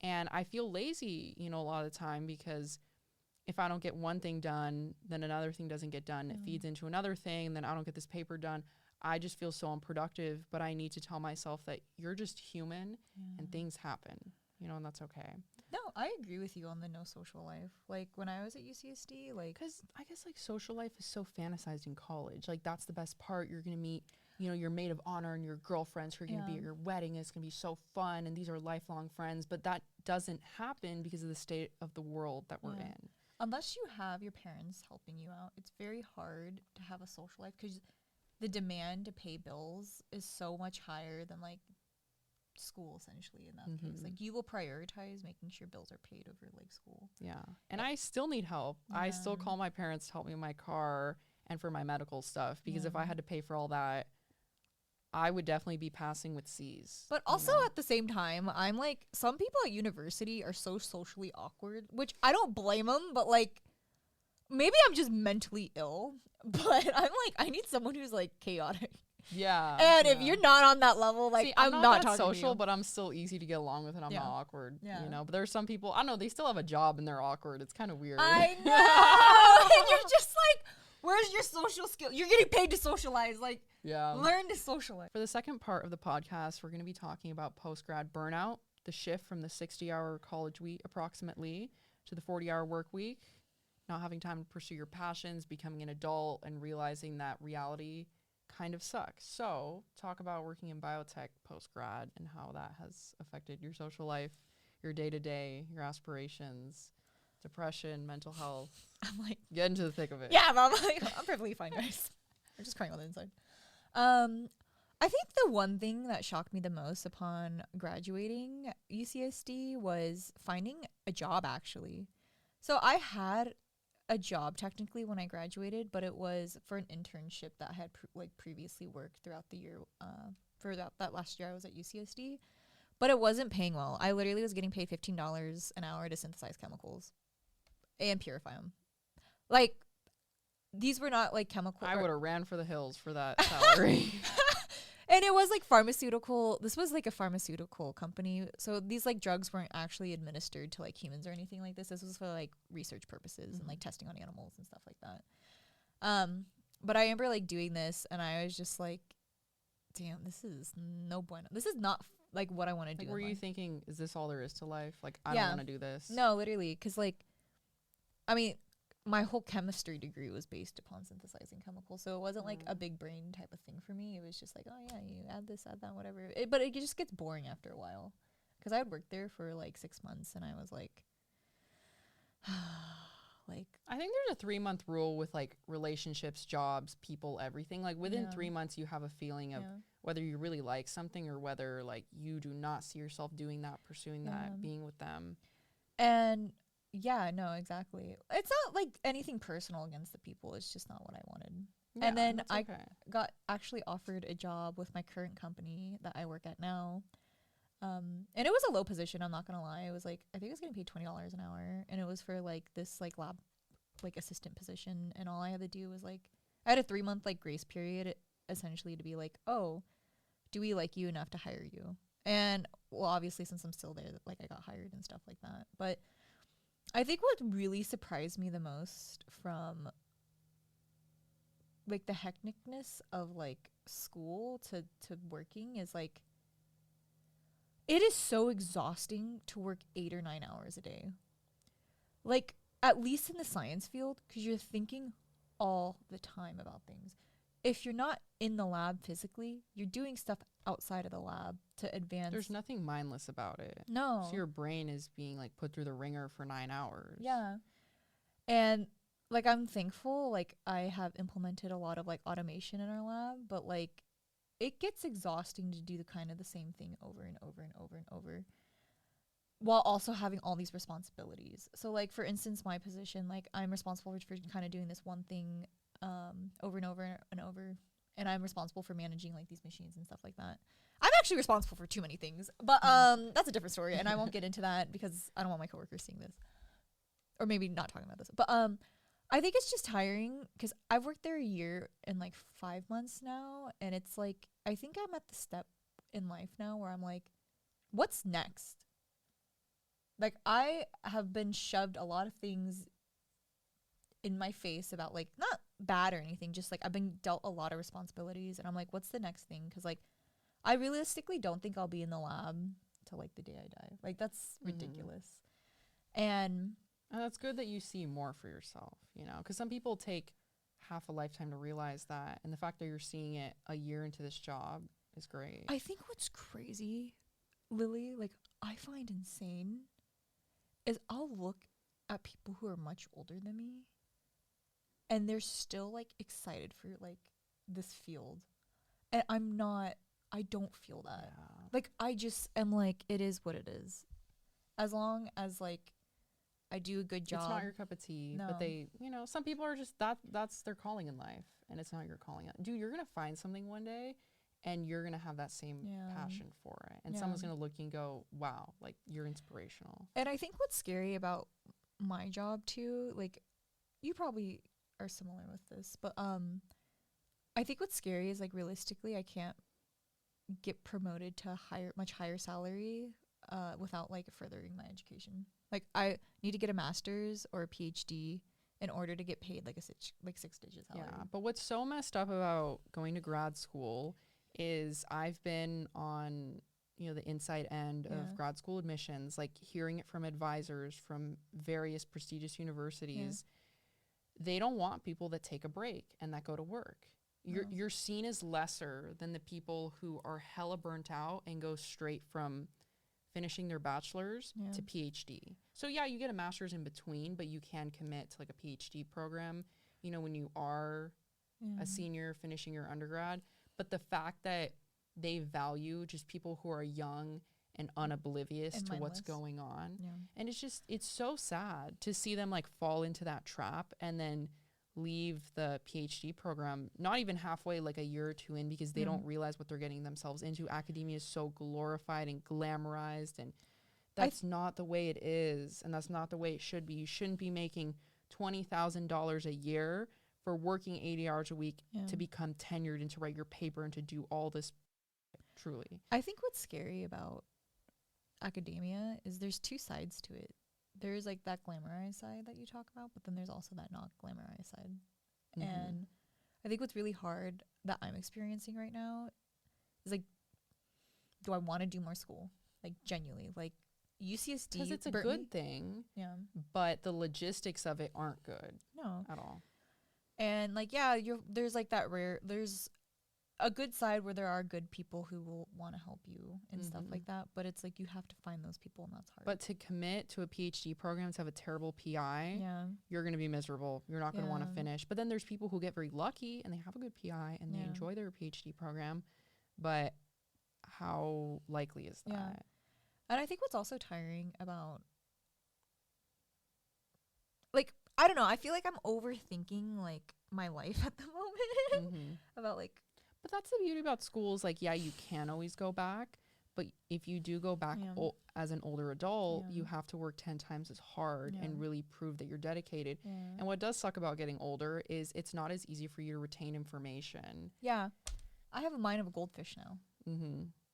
And I feel lazy, you know, a lot of the time because if I don't get one thing done, then another thing doesn't get done. It feeds into another thing, and then I don't get this paper done. I just feel so unproductive, but I need to tell myself that you're just human and things happen, you know, and that's okay. No, I agree with you on the no social life. Like, when I was at UCSD, like... Because I guess, like, social life is so fantasized in college. Like, that's the best part. You're going to meet, you know, your maid of honor and your girlfriends who are going to be at your wedding. It's going to be so fun, and these are lifelong friends. But that doesn't happen because of the state of the world that we're in. Unless you have your parents helping you out, it's very hard to have a social life because the demand to pay bills is so much higher than, like, school, essentially, in that case. Like, you will prioritize making sure bills are paid over, like, school. Yeah. And I still need help. I still call my parents to help me with my car and for my medical stuff because if I had to pay for all that, I would definitely be passing with C's. But also at the same time, I'm like, some people at university are so socially awkward, which I don't blame them, but, like, maybe I'm just mentally ill, but I'm like, I need someone who's, like, chaotic. Yeah. And if you're not on that level, like, See, I'm not that talking social, to you. but I'm still easy to get along with, and I'm not awkward. Yeah. You know, but there's some people, I don't know, they still have a job and they're awkward. It's kind of weird. I know. And you're just like, where's your social skill? You're getting paid to socialize. Like, learn to socialize. For the second part of the podcast, we're going to be talking about post-grad burnout, the shift from the 60-hour college week approximately to the 40-hour work week, not having time to pursue your passions, becoming an adult, and realizing that reality kind of sucks. So talk about working in biotech post-grad and how that has affected your social life, your day-to-day, your aspirations, depression, mental health. I'm like, get into the thick of it. Yeah, but I'm like, I'm perfectly fine, guys. I'm just crying on the inside. I think the one thing that shocked me the most upon graduating UCSD was finding a job, actually. So I had a job technically when I graduated, but it was for an internship that I had previously worked throughout the year. For that last year I was at UCSD, but it wasn't paying well. I literally was getting paid $15 an hour to synthesize chemicals and purify them. Like, these were not like chemical. I would have ran for the hills for that salary. And it was like pharmaceutical. This was like a pharmaceutical company. So these like drugs weren't actually administered to like humans or anything like this. This was for like research purposes and like testing on animals and stuff like that. But I remember like doing this and I was just like, damn, this is no bueno. This is not like what I want to do. Were in you life. thinking, is this all there is to life? Like, I Yeah. don't want to do this. No, literally, because like, I mean, my whole chemistry degree was based upon synthesizing chemicals, so it wasn't like a big brain type of thing for me. It was just like, oh yeah, you add this, add that, whatever. But it just gets boring after a while, because I had worked there for like 6 months, and I was like, like, I think there's a 3-month rule with like relationships, jobs, people, everything. Like within 3 months, you have a feeling of whether you really like something or whether like you do not see yourself doing that, pursuing that, being with them. And yeah, no, exactly. It's not like anything personal against the people. It's just not what I wanted. Yeah, and then I okay. got actually offered a job with my current company that I work at now. And it was a low position, I'm not gonna lie. It was like, I think I was getting paid $20 an hour, and it was for like this like lab like assistant position, and all I had to do was like, I had a 3-month like grace period essentially to be like, oh, do we like you enough to hire you? And well, obviously since I'm still there, like I got hired and stuff like that. But I think what really surprised me the most from like the hecticness of like school to working is like, it is so exhausting to work 8 or 9 hours a day. Like, at least in the science field, because you're thinking all the time about things. If you're not in the lab physically, you're doing stuff outside of the lab to advance. There's nothing mindless about it. No. So your brain is being like put through the ringer for 9 hours. Yeah. And like, I'm thankful, like I have implemented a lot of like automation in our lab, but like it gets exhausting to do the kind of the same thing over and over and over and over, while also having all these responsibilities. So like, for instance, my position, like I'm responsible for kind of doing this one thing over and over and over, and I'm responsible for managing like these machines and stuff like that. I'm actually responsible for too many things, but that's a different story, and I won't get into that because I don't want my coworkers seeing this, or maybe not talking about this. But I think it's just tiring because I've worked there a year and like 5 months now, and it's like, I think I'm at the step in life now where I'm like, what's next? Like, I have been shoved a lot of things in my face about, like, not bad or anything, just, like, I've been dealt a lot of responsibilities, and I'm like, what's the next thing? Because, like, I realistically don't think I'll be in the lab till, like, the day I die. Like, that's ridiculous. And that's good that you see more for yourself, you know, because some people take half a lifetime to realize that, and the fact that you're seeing it a year into this job is great. I think what's crazy, Lily, like, I find insane, is I'll look at people who are much older than me, and they're still like excited for like this field, and I don't feel that. Yeah. Like, I just am like, it is what it is. As long as like I do a good job. It's not your cup of tea, No. but they, you know, some people are just that's their calling in life, and it's not your calling. Dude, you're gonna find something one day, and you're gonna have that same passion for it, and someone's gonna look and go, wow, like, you're inspirational. And I think what's scary about my job too, like, you probably are similar with this, but I think what's scary is, like, realistically I can't get promoted to much higher salary without like furthering my education. Like, I need to get a master's or a PhD in order to get paid like a 6-digit salary. Yeah, but what's so messed up about going to grad school is I've been on, you know, the inside end of grad school admissions, like hearing it from advisors from various prestigious universities. They don't want people that take a break and that go to work. You're seen as lesser than the people who are hella burnt out and go straight from finishing their bachelor's to PhD. So yeah, you get a master's in between, but you can commit to like a PhD program, you know, when you are a senior finishing your undergrad. But the fact that they value just people who are young and unoblivious and to mindless. What's going on. And it's so sad to see them like fall into that trap and then leave the PhD program not even halfway, like a year or two in, because they don't realize what they're getting themselves into. Academia is so glorified and glamorized, and that's not the way it is, and that's not the way it should be. You shouldn't be making $20,000 a year for working 80 hours a week to become tenured and to write your paper and to do all this. Truly, I think what's scary about academia is there's two sides to it. There's like that glamorized side that you talk about, but then there's also that not glamorized side. And I think what's really hard that I'm experiencing right now is like, do I want to do more school? Like genuinely, like UCSD. Because it's a good thing. Yeah. But the logistics of it aren't good. No. At all. And like, yeah, there's like there's a good side where there are good people who will want to help you and stuff like that. But it's like you have to find those people, and that's hard. But to commit to a PhD program to have a terrible PI, you're going to be miserable. You're not going to want to finish. But then there's people who get very lucky and they have a good PI and they enjoy their PhD program. But how likely is that? Yeah. And I think what's also tiring about, like, I don't know, I feel like I'm overthinking like my life at the moment about like. But that's the beauty about schools. Like, yeah, you can always go back. But if you do go back as an older adult, you have to work 10 times as hard and really prove that you're dedicated. Yeah. And what does suck about getting older is it's not as easy for you to retain information. Yeah. I have a mind of a goldfish now.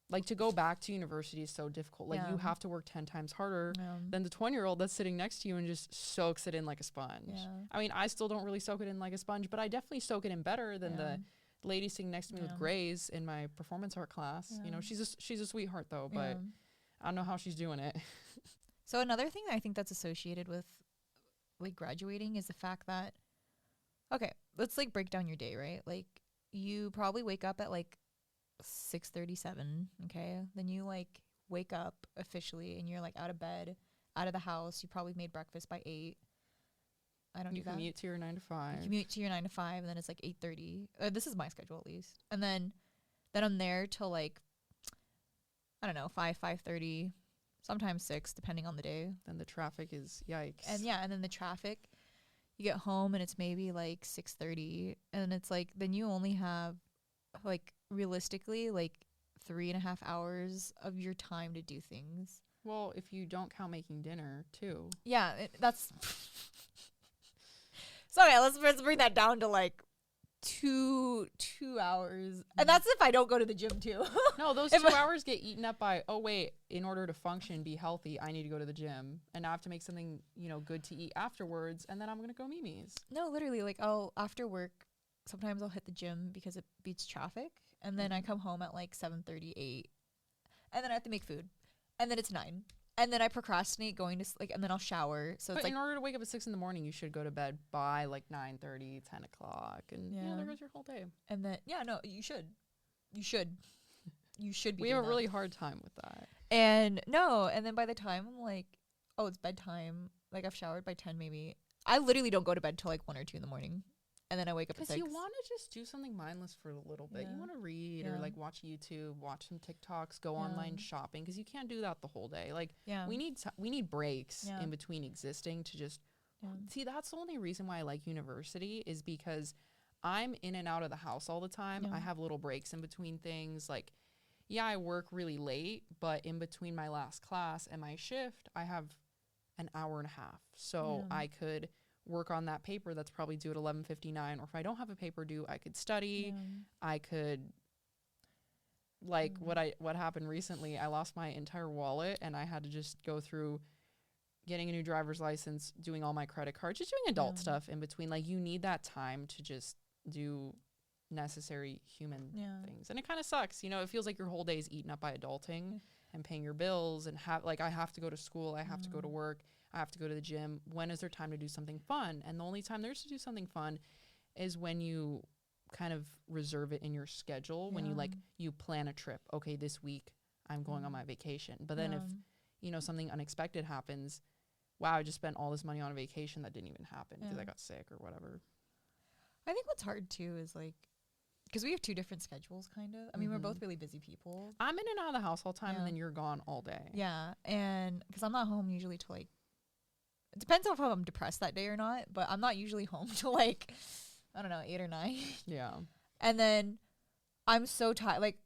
Like, to go back to university is so difficult. Like, you have to work 10 times harder than the 20-year-old that's sitting next to you and just soaks it in like a sponge. Yeah. I mean, I still don't really soak it in like a sponge, but I definitely soak it in better than the lady sitting next to me with grays in my performance art class. You know, she's a sweetheart though, but I don't know how she's doing it. So another thing that I think that's associated with like graduating is the fact that, okay, let's like break down your day, right? Like you probably wake up at like 6:37, okay? Then you like wake up officially and you're like out of bed, out of the house. You probably made breakfast by 8. I don't do that. You commute to your 9 to 5. You commute to your 9 to 5, and then it's like 8:30. This is my schedule at least. And then I'm there till like, I don't know, 5:30, sometimes 6, depending on the day. Then the traffic is yikes. And and then the traffic, you get home and it's maybe like 6:30, and it's like, then you only have like realistically like 3.5 hours of your time to do things. Well, if you don't count making dinner too. Yeah, that's so okay, let's bring that down to like 2 hours. And that's if I don't go to the gym too. No, those 2 hours get eaten up by, oh wait, in order to function, be healthy, I need to go to the gym. And I have to make something, you know, good to eat afterwards, and then I'm gonna go Mimi's. No, literally, like after work, sometimes I'll hit the gym because it beats traffic. And then I come home at like 7:38. And then I have to make food. And then it's 9. And then I procrastinate going to and then I'll shower. So but it's like, in order to wake up at 6 a.m, you should go to bed by like 9:30, 10 o'clock, and there goes your whole day. And then you should be. We have a really hard time with that. And then by the time I'm like, oh, it's bedtime. Like I've showered by 10 maybe. I literally don't go to bed till like 1 or 2 in the morning. And then I wake up at 6. Because you want to just do something mindless for a little bit. You want to read or like watch YouTube, watch some TikToks, go online shopping, because you can't do that the whole day. Like we need breaks in between existing to just see. That's the only reason why I like university, is because I'm in and out of the house all the time. I have little breaks in between things. Like, yeah, I work really late, but in between my last class and my shift, I have an hour and a half. So I could work on that paper that's probably due at 11:59, or if I don't have a paper due, I could study. I could, like, what happened recently, I lost my entire wallet and I had to just go through getting a new driver's license, doing all my credit cards, just doing adult stuff in between. Like, you need that time to just do necessary human things. And it kind of sucks, you know. It feels like your whole day is eaten up by adulting and paying your bills, and I have to go to school, I have to go to work, I have to go to the gym. When is there time to do something fun? And the only time there's to do something fun is when you kind of reserve it in your schedule, when you plan a trip. Okay, this week I'm going on my vacation. But then if, you know, something unexpected happens, wow, I just spent all this money on a vacation that didn't even happen because I got sick or whatever. I think what's hard too is like, because we have 2 different schedules, kind of. I mean, we're both really busy people. I'm in and out of the house all the time, and then you're gone all day. Yeah, and because I'm not home usually till like, it depends on if I'm depressed that day or not, but I'm not usually home till like, I don't know, 8 or 9. Yeah. And then I'm so tired. Like,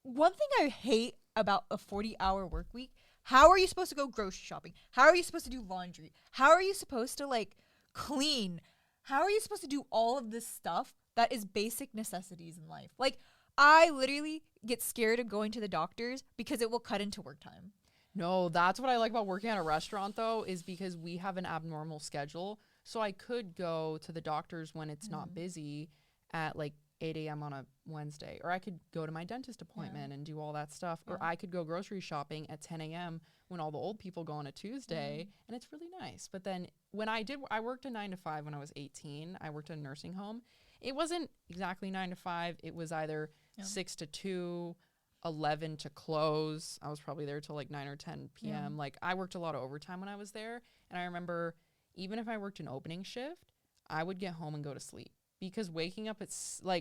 one thing I hate about a 40-hour work week, how are you supposed to go grocery shopping? How are you supposed to do laundry? How are you supposed to like clean? How are you supposed to do all of this stuff that is basic necessities in life? Like, I literally get scared of going to the doctors because it will cut into work time. No, that's what I like about working at a restaurant, though, is because we have an abnormal schedule. So I could go to the doctors when it's not busy at like 8 a.m. on a Wednesday, or I could go to my dentist appointment and do all that stuff, or Yeah. I could go grocery shopping at 10 a.m. when all the old people go on a Tuesday, and it's really nice. But then when I worked a 9 to 5 when I was 18. I worked at a nursing home. It wasn't exactly 9 to 5. It was either 6 to 2, 11 to close. I was probably there till like 9 or 10 p.m. Yeah. Like I worked a lot of overtime when I was there. And I remember even if I worked an opening shift, I would get home and go to sleep because waking up at 5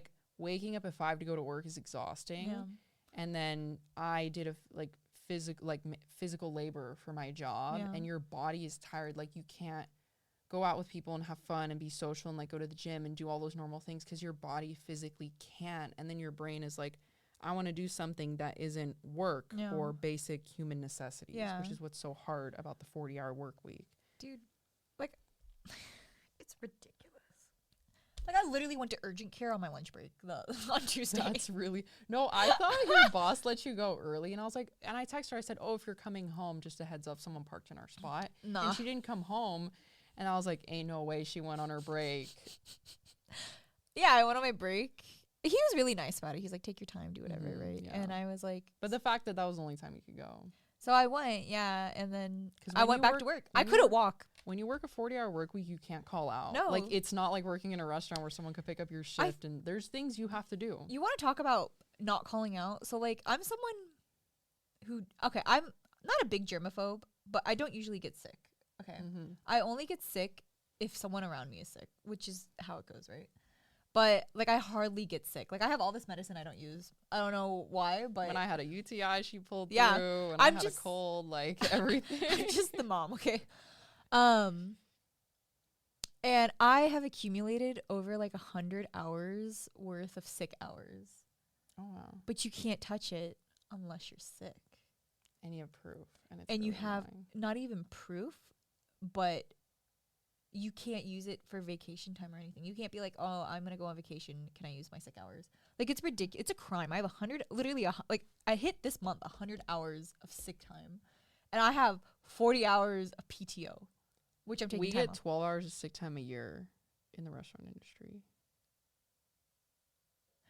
to go to work is exhausting. Yeah. And then I did physical labor for my job, and your body is tired. Like you can't go out with people and have fun and be social and like go to the gym and do all those normal things because your body physically can't. And then your brain is like, I want to do something that isn't work or basic human necessities, which is what's so hard about the 40-hour work week. Dude, like, it's ridiculous. Like, I literally went to urgent care on my lunch break on Tuesday. That's really... No, I thought your boss let you go early, and I was like... And I texted her, I said, oh, if you're coming home, just a heads up, someone parked in our spot. Nah. And she didn't come home, and I was like, ain't no way she went on her break. Yeah, I went on my break. He was really nice about it. He's like, take your time, do whatever, right? Yeah. And I was like... But the fact that was the only time you could go. So I went, and then I when went you back work- to work. when I you couldn't work- walk. When you work a 40-hour work week, you can't call out. No. Like, it's not like working in a restaurant where someone could pick up your shift, and there's things you have to do. You want to talk about not calling out? So, like, I'm someone who... Okay, I'm not a big germaphobe, but I don't usually get sick. Okay? Mm-hmm. I only get sick if someone around me is sick, which is how it goes, right? But, like, I hardly get sick. Like, I have all this medicine I don't use. I don't know why, but... When I had a UTI, she pulled through. Yeah, And I'm I had just- a cold, like, everything. I'm just the mom, okay? And I have accumulated over, like, 100 hours worth of sick hours. Oh, wow. But you can't touch it unless you're sick. And you have proof. And You really have annoying. not even proof, but you can't use it for vacation time or anything. You can't be like, oh, I'm going to go on vacation. Can I use my sick hours? Like, it's ridiculous. It's a crime. I have 100, literally, I hit this month 100 hours of sick time. And I have 40 hours of PTO, which I'm taking We time get off. 12 hours of sick time a year in the restaurant industry.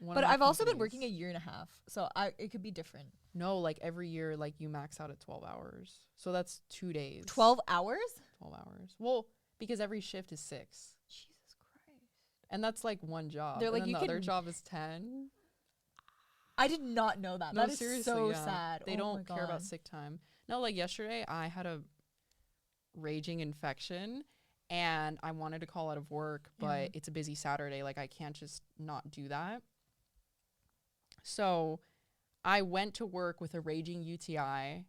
But I've also been working a year and a half, so it could be different. No, like every year, like you max out at 12 hours. So that's 2 days. 12 hours? 12 hours. Well, because every shift is 6. Jesus Christ. And that's like one job. They're And like, then you the other can- job is 10. I did not know that. No, That is seriously, so yeah. sad. They Oh don't my care about God. sick time. No, like yesterday, I had a raging infection and I wanted to call out of work, but Yeah. it's a busy Saturday. Like, I can't just not do that. So I went to work with a raging UTI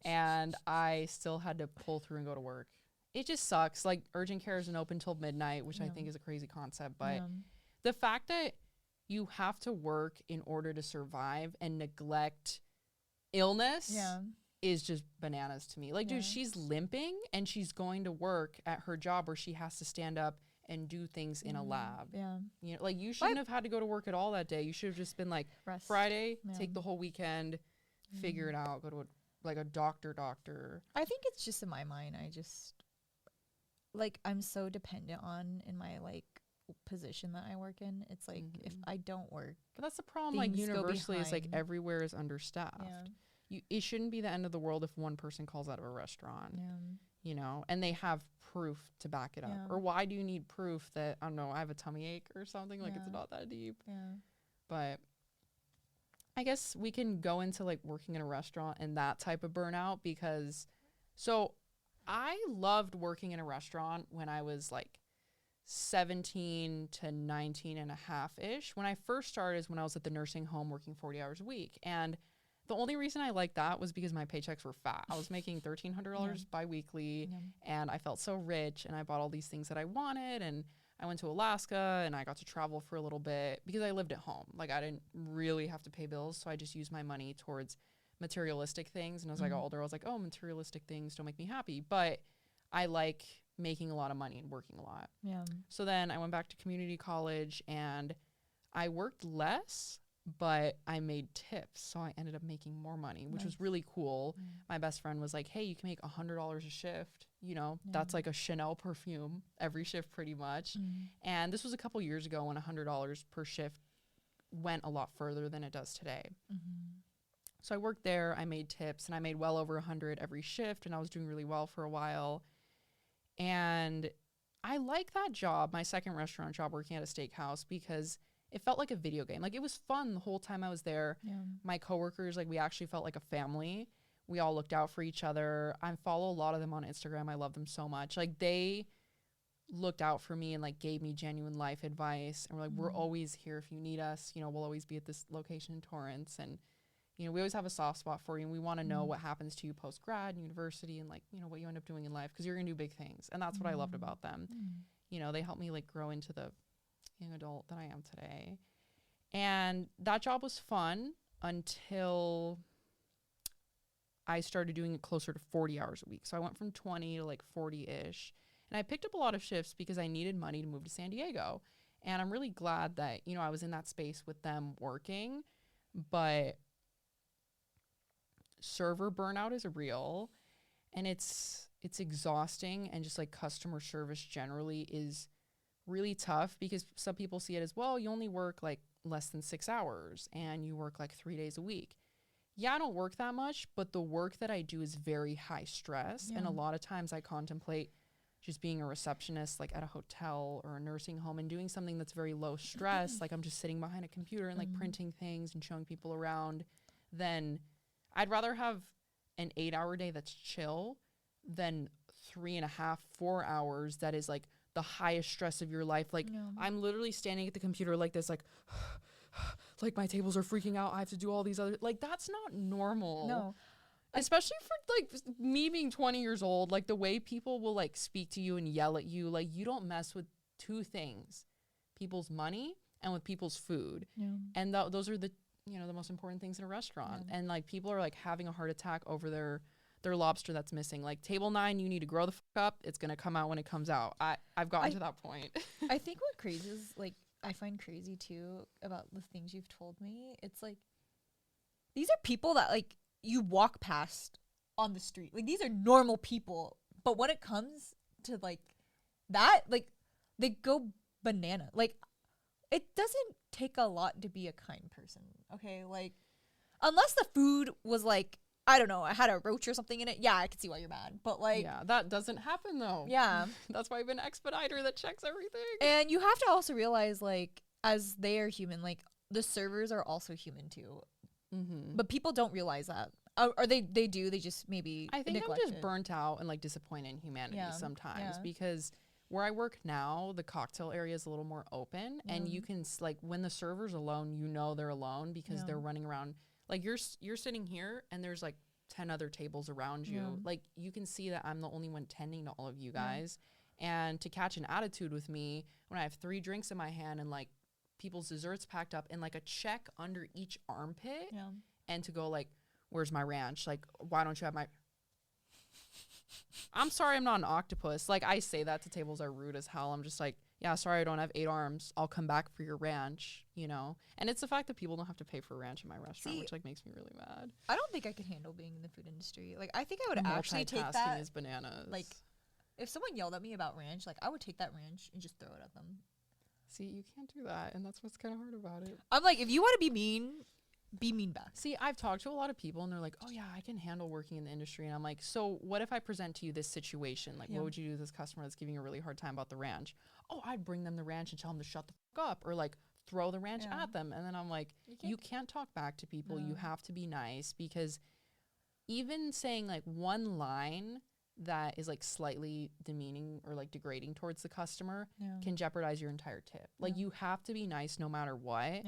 and I still had to pull through and go to work. It just sucks. Like, urgent care isn't open till midnight, which I Yeah. think is a crazy concept. But Yeah. the fact that you have to work in order to survive and neglect illness Yeah. is just bananas to me. Like, Yeah. dude, she's limping and she's going to work at her job where she has to stand up and do things in a lab. Yeah. You know, like, you shouldn't have had to go to work at all that day. You should have just been like, Rest. Friday, Yeah. take the whole weekend, figure it out, go to a doctor. I think it's just in my mind. I just, like, I'm so dependent on in my, like, position that I work in. It's like, if I don't work, But that's the problem, like, Things go universally, is like behind. everywhere is understaffed. yeah. It shouldn't be the end of the world if one person calls out of a restaurant. Yeah. You know, and they have proof to back it up. Yeah. Or why do you need proof that, I don't know, I have a tummy ache or something? Like, it's Yeah. not that deep. Yeah. But I guess we can go into, like, working in a restaurant and that type of burnout because, so I loved working in a restaurant when I was, like, 17 to 19 and a half-ish. When I first started is when I was at the nursing home working 40 hours a week. And the only reason I liked that was because my paychecks were fat. I was making $1,300 biweekly, Yeah. and I felt so rich, and I bought all these things that I wanted, and I went to Alaska, and I got to travel for a little bit because I lived at home. Like, I didn't really have to pay bills, so I just used my money towards materialistic things. And as I got older, I was like, oh, materialistic things don't make me happy, but I like making a lot of money and working a lot. Yeah. So then I went back to community college, and I worked less, but I made tips. So I ended up making more money, which was really cool. My best friend was like, hey, you can make $100 a shift. You know, that's like a Chanel perfume every shift pretty much. And this was a couple years ago when $100 per shift went a lot further than it does today. Mm-hmm. So I worked there, I made tips, and I made well over 100 every shift, and I was doing really well for a while. And I like that job, my second restaurant job, working at a steakhouse, because it felt like a video game. Like, it was fun the whole time I was there. Yeah. My coworkers, like, we actually felt like a family. We all looked out for each other. I follow a lot of them on Instagram. I love them so much. Like, they looked out for me and like gave me genuine life advice, and we're like, we're always here if you need us, you know, we'll always be at this location in Torrance, and you know, we always have a soft spot for you, and we want to know what happens to you post-grad and university, and like, you know, what you end up doing in life, because you're gonna do big things. And that's what I loved about them. You know, they helped me like grow into the young adult that I am today. And that job was fun until I started doing it closer to 40 hours a week. So I went from 20 to like 40-ish. And I picked up a lot of shifts because I needed money to move to San Diego. And I'm really glad that, you know, I was in that space with them working. But server burnout is real, and it's exhausting, and just like customer service generally is really tough, because some people see it as, well, you only work like less than 6 hours and you work like 3 days a week. Yeah, I don't work that much, but the work that I do is very high stress. And a lot of times I contemplate just being a receptionist like at a hotel or a nursing home and doing something that's very low stress. Like, I'm just sitting behind a computer and like printing things and showing people around. Then I'd rather have an 8-hour day that's chill than 3.5, 4 hours that is like the highest stress of your life. Like, I'm literally standing at the computer like this, like like my tables are freaking out. I have to do all these other, like, that's not normal. No. Especially for like me being 20 years old, like the way people will like speak to you and yell at you, like, you don't mess with two things: people's money and with people's food. And those are the, you know, the most important things in a restaurant. And like, people are like having a heart attack over their lobster that's missing. Like, table 9, you need to grow the fuck up. It's gonna come out when it comes out. I've gotten to that point. I think what crazy is, like, I find crazy too about the things you've told me, it's like, these are people that like you walk past on the street. Like, these are normal people. But when it comes to like that, like, they go banana. Like, it doesn't take a lot to be a kind person. Okay. Like, unless the food was like, I don't know, I had a roach or something in it. Yeah, I can see why you're mad. But like, yeah, that doesn't happen though. Yeah. That's why I have an expediter that checks everything. And you have to also realize, like, as they are human, like, the servers are also human too. But people don't realize that. Or they do. They just maybe I think neglect I'm just it. burnt out and like disappointed in humanity sometimes, because where I work now, the cocktail area is a little more open, and you can like, when the server's alone, you know they're alone because they're running around. Like, you're sitting here and there's like 10 other tables around you. Like, you can see that I'm the only one tending to all of you guys. And to catch an attitude with me when I have 3 drinks in my hand and like people's desserts packed up and like a check under each armpit, and to go like, where's my ranch? Like, why don't you have my... I'm sorry, I'm not an octopus. Like, I say that to tables are rude as hell. I'm just like, yeah, sorry, I don't have 8 arms. I'll come back for your ranch, you know? And it's the fact that people don't have to pay for ranch in my restaurant, which like makes me really mad. I don't think I could handle being in the food industry. Like, I think I would actually take that. Multitasking is bananas. Like, if someone yelled at me about ranch, like, I would take that ranch and just throw it at them. See, you can't do that, and that's what's kind of hard about it. I'm like, if you want to be mean back. See, I've talked to a lot of people, and they're like, oh yeah, I can handle working in the industry. And I'm like, so what if I present to you this situation? Like, what would you do with this customer that's giving you a really hard time about the ranch? Oh, I'd bring them the ranch and tell them to shut the fuck up, or like throw the ranch at them. And then I'm like, you can't talk back to people. You have to be nice, because even saying like one line that is like slightly demeaning or like degrading towards the customer can jeopardize your entire tip. Like, you have to be nice no matter what.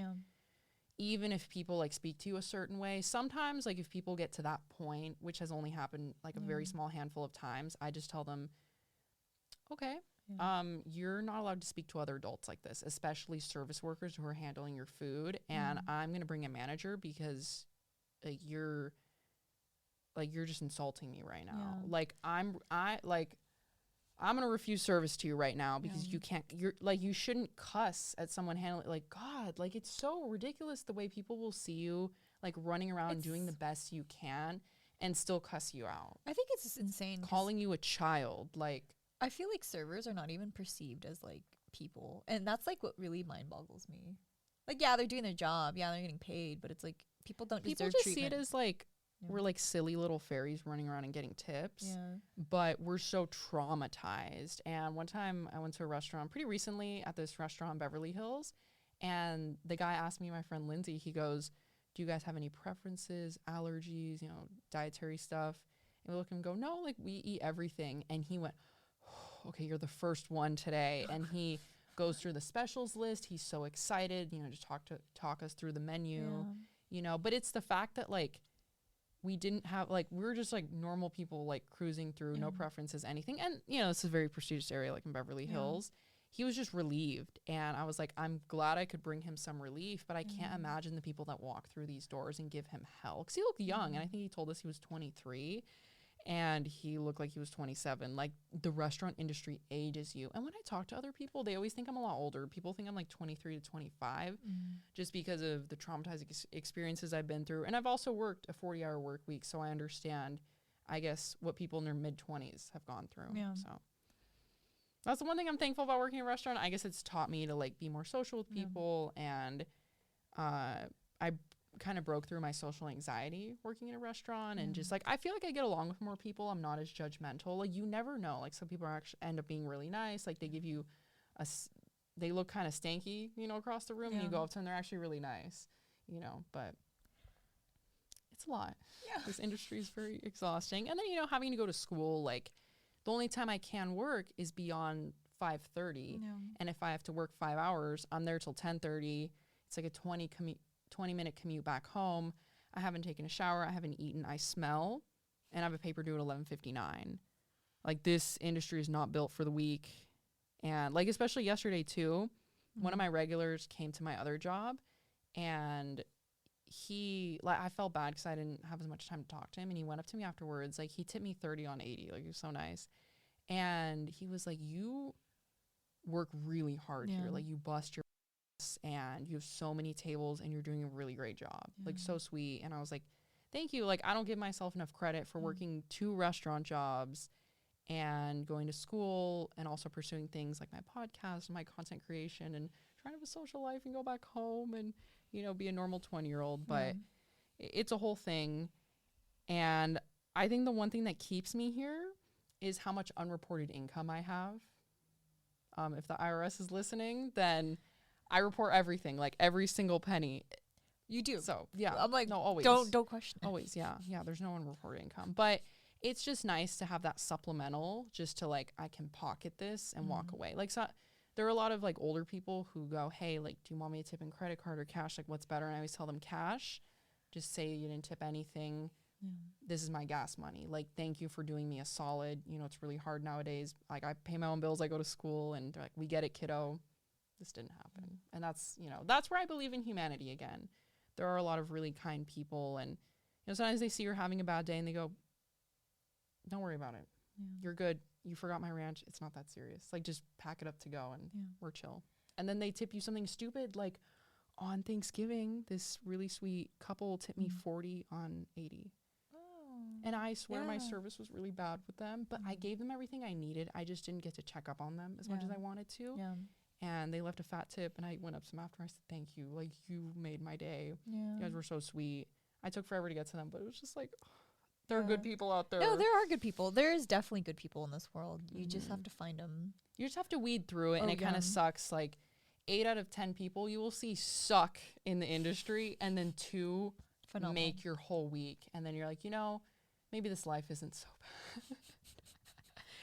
Even if people like speak to you a certain way. Sometimes, like, if people get to that point, which has only happened like a very small handful of times, I just tell them, okay, you're not allowed to speak to other adults like this, especially service workers who are handling your food. And I'm going to bring a manager, because like, you're just insulting me right now. Like, I'm going to refuse service to you right now, because you shouldn't cuss at someone handling, like, God, like, it's so ridiculous the way people will see you like running around doing the best you can and still cuss you out. I think it's just insane. Calling you a child. Like, I feel like servers are not even perceived as like people. And that's like what really mind boggles me. Like, yeah, they're doing their job. Yeah, they're getting paid, but it's like people don't People deserve just treatment. see it as like Yeah. we're like silly little fairies running around and getting tips. Yeah. But we're so traumatized. And one time I went to a restaurant pretty recently at this restaurant in Beverly Hills, and the guy asked me, my friend Lindsay, he goes, do you guys have any preferences, allergies, you know, dietary stuff? And we look at him and go, no, like we eat everything. And he went, oh, okay, you're the first one today. And he goes through the specials list. He's so excited, you know, just talk us through the menu, you know. But it's the fact that like we didn't have, like, we were just like normal people, like cruising through, no preferences, anything. And, you know, this is a very prestigious area, like in Beverly Hills. He was just relieved. And I was like, I'm glad I could bring him some relief, but I can't imagine the people that walk through these doors and give him hell. Because he looked young. And I think he told us he was 23. And he looked like he was 27. Like, the restaurant industry ages you. And when I talk to other people, they always think I'm a lot older. People think I'm like 23 to 25 just because of the traumatizing experiences I've been through. And I've also worked a 40-hour work week, so I understand, I guess, what people in their mid-20s have gone through. Yeah. So that's the one thing I'm thankful about working in a restaurant. I guess it's taught me to like be more social with people, and I kind of broke through my social anxiety working in a restaurant, and just like I feel like I get along with more people. I'm not as judgmental. Like, you never know. Like, some people are actually end up being really nice. Like, they give you they look kind of stanky, you know, across the room, and you go up to them, they're actually really nice, you know. But it's a lot. Yeah. This industry is very exhausting. And then, you know, having to go to school, like, the only time I can work is beyond 5:30, and if I have to work 5 hours, I'm there till 10:30. It's like a 20-minute commute back home. I haven't taken a shower. I haven't eaten. I smell, and I have a paper due at 11:59. Like, this industry is not built for the weak. And like, especially yesterday too, one of my regulars came to my other job, and he, like, I felt bad because I didn't have as much time to talk to him, and he went up to me afterwards. Like, he tipped me 30 on 80. Like, he was so nice. And he was like, you work really hard here. Like, you bust your ass, and you have so many tables, and you're doing a really great job. Like, so sweet. And I was like, thank you. Like, I don't give myself enough credit for working 2 restaurant jobs and going to school, and also pursuing things like my podcast and my content creation, and trying to have a social life and go back home and, you know, be a normal 20-year-old. But it's a whole thing. And I think the one thing that keeps me here is how much unreported income I have. If the IRS is listening, then I report everything, like every single penny. You do. So yeah, I'm like, no, always. Don't question it. Always, yeah. There's no unreported income, but it's just nice to have that supplemental, just to like, I can pocket this and walk away. Like, so there are a lot of like older people who go, hey, like, do you want me to tip in credit card or cash? Like, what's better? And I always tell them cash. Just say you didn't tip anything. This is my gas money. Like, thank you for doing me a solid. You know, it's really hard nowadays. Like, I pay my own bills. I go to school, and they're like, we get it, kiddo. This didn't happen. And that's, you know, that's where I believe in humanity again. There are a lot of really kind people, and, you know, sometimes they see you're having a bad day and they go, don't worry about it. You're good. You forgot my ranch. It's not that serious. Like, just pack it up to go, and we're chill. And then they tip you something stupid, like on Thanksgiving, this really sweet couple tipped me 40 on 80. And I swear my service was really bad with them, but I gave them everything I needed. I just didn't get to check up on them as much as I wanted to. And they left a fat tip, and I went up to them after. I said, thank you. Like, you made my day. You guys were so sweet. I took forever to get to them, but it was just like, there are good people out there. No, there are good people. There is definitely good people in this world. You just have to find them. You just have to weed through it, and it kind of sucks. Like, 8 out of 10 people you will see suck in the industry, and then 2 make your whole week. And then you're like, you know, maybe this life isn't so bad.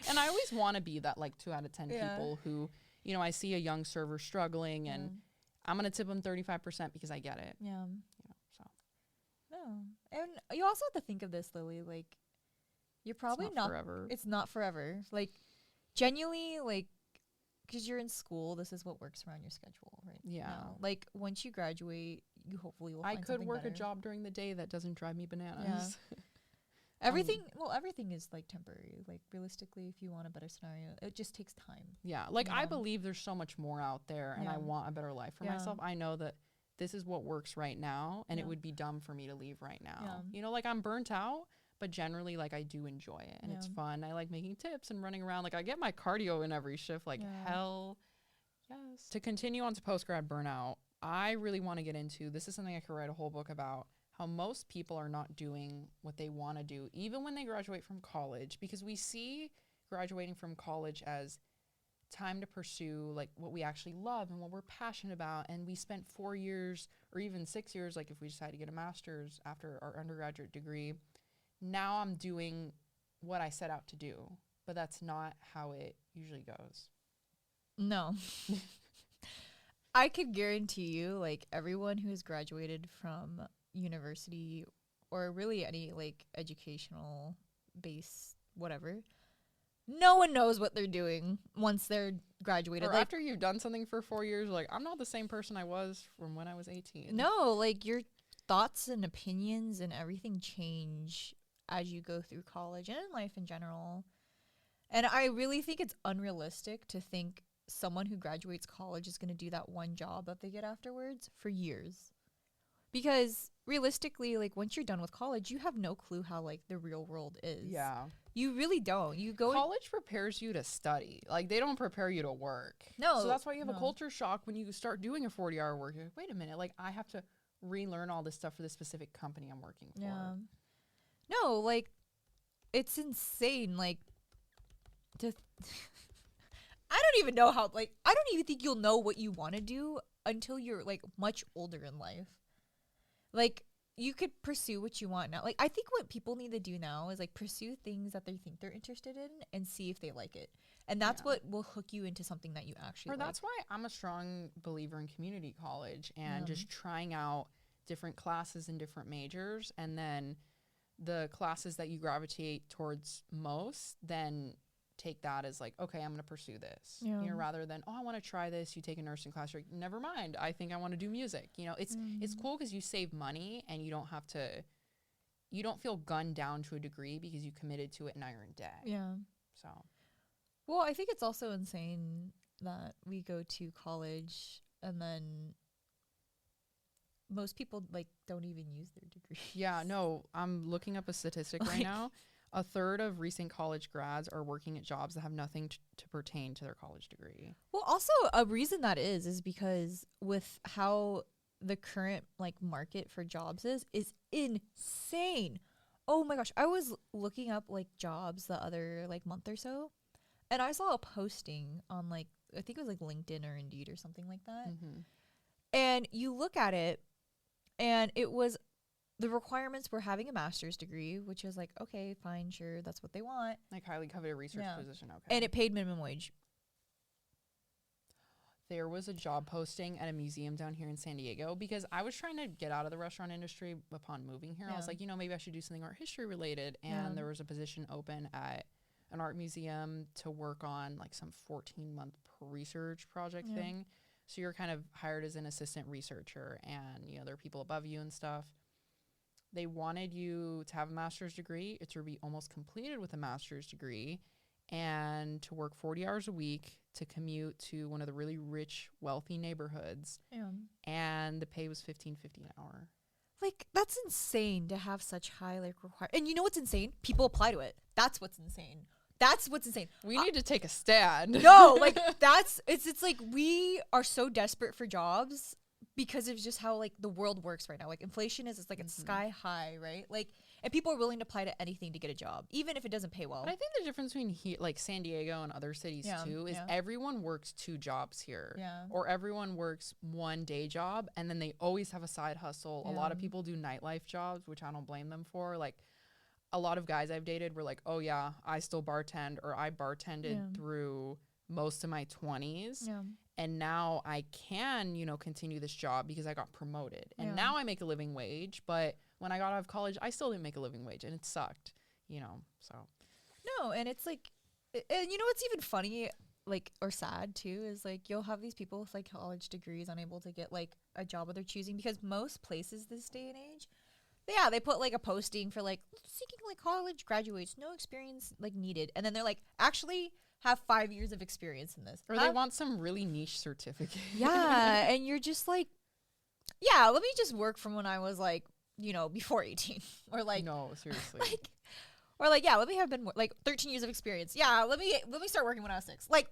And I always want to be that, like, 2 out of 10 people who, you know, I see a young server struggling, and I'm going to tip them 35% because I get it. You know, so. No. And you also have to think of this, Lily, like, you're probably not forever. It's not forever. Like, genuinely, like, because you're in school, this is what works around your schedule right now. Like, once you graduate, you hopefully will find something better. I could work a job during the day that doesn't drive me bananas. Everything is like temporary. Like, realistically, if you want a better scenario, it just takes time. Like, I believe there's so much more out there, and I want a better life for myself. I know that this is what works right now, and it would be dumb for me to leave right now. You know, like, I'm burnt out, but generally, like, I do enjoy it, and it's fun. I like making tips and running around. Like, I get my cardio in every shift. Like, hell yes. To continue on to post-grad burnout, I really want to get into, this is something I could write a whole book about, how most people are not doing what they want to do, even when they graduate from college, because we see graduating from college as time to pursue like what we actually love and what we're passionate about. And we spent 4 years or even 6 years, like if we decide to get a master's after our undergraduate degree, now I'm doing what I set out to do. But that's not how it usually goes. No. I could guarantee you, like, everyone who's graduated from university or really any, like, educational base, whatever, no one knows what they're doing once they're graduated. Or like, after you've done something for 4 years, like, I'm not the same person I was from when I was 18. no, like, your thoughts and opinions and everything change as you go through college and in life in general. And I really think it's unrealistic to think someone who graduates college is going to do that one job that they get afterwards for years. Because realistically, like, once you're done with college, you have no clue how, like, the real world is. Yeah. You really don't. You go College prepares you to study. Like, they don't prepare you to work. No. So that's why you have no. a culture shock when you start doing a 40-hour work. You're like, wait a minute. Like, I have to relearn all this stuff for this specific company I'm working for. Yeah. No, like, it's insane. Like, I don't even know how, like, I don't even think you'll know what you want to do until you're, like, much older in life. Like, you could pursue what you want now. Like, I think what people need to do now is, like, pursue things that they think they're interested in and see if they like it. And that's what will hook you into something that you actually like. That's why I'm a strong believer in community college and just trying out different classes and different majors. And then the classes that you gravitate towards most, then take that as like, okay, I'm going to pursue this, you know, rather than, oh, I want to try this. You take a nursing class, you're like, never mind. I think I want to do music. You know, it's cool because you save money and you don't feel gunned down to a degree because you committed to it and now you're in debt. Yeah. So, well, I think it's also insane that we go to college and then most people, like, don't even use their degree. Yeah, no, I'm looking up a statistic right now. A third of recent college grads are working at jobs that have nothing to pertain to their college degree. Well, also a reason that is because with how the current, like, market for jobs is insane. Oh my gosh. I was looking up, like, jobs the other, like, month or so, and I saw a posting on, like, I think it was like LinkedIn or Indeed or something like that. And you look at it and it was, the requirements were having a master's degree, which is like, okay, fine, sure, that's what they want. Like highly coveted research position, okay. And it paid minimum wage. There was a job posting at a museum down here in San Diego because I was trying to get out of the restaurant industry upon moving here. I was like, you know, maybe I should do something art history related. And there was a position open at an art museum to work on like some 14-month research project thing. So you're kind of hired as an assistant researcher and, you know, there are people above you and stuff. They wanted you to have a master's degree, to be almost completed with a master's degree, and to work 40 hours a week to commute to one of the really rich, wealthy neighborhoods. And the pay was $15.50 an hour. Like, that's insane to have such high, like, and you know what's insane? People apply to it. That's what's insane. That's what's insane. We need to take a stand. No, like, it's like we are so desperate for jobs because of just how, like, the world works right now. Like, inflation is, it's like it's sky high, right? Like, and people are willing to apply to anything to get a job, even if it doesn't pay well. But I think the difference between like San Diego and other cities too is everyone works 2 jobs here. Or everyone works 1 day job and then they always have a side hustle. A lot of people do nightlife jobs, which I don't blame them for. Like, a lot of guys I've dated were like, oh yeah, I still bartend, or I bartended through most of my 20s. And now I can, you know, continue this job because I got promoted. And now I make a living wage. But when I got out of college, I still didn't make a living wage. And it sucked, you know, so. No, and it's like, and you know what's even funny, like, or sad too, is like you'll have these people with, like, college degrees unable to get, like, a job of their choosing because most places this day and age, they put, like, a posting for, like, seeking, like, college graduates, no experience, like, needed. And then they're like, actually have 5 years of experience in this. Or they want some really niche certificate. Yeah. And you're just like, yeah, let me just work from when I was, like, you know, before 18. Or, like, no, seriously. Like, or, like, yeah, let me have been, like, 13 years of experience. Yeah, let me start working when I was 6. Like,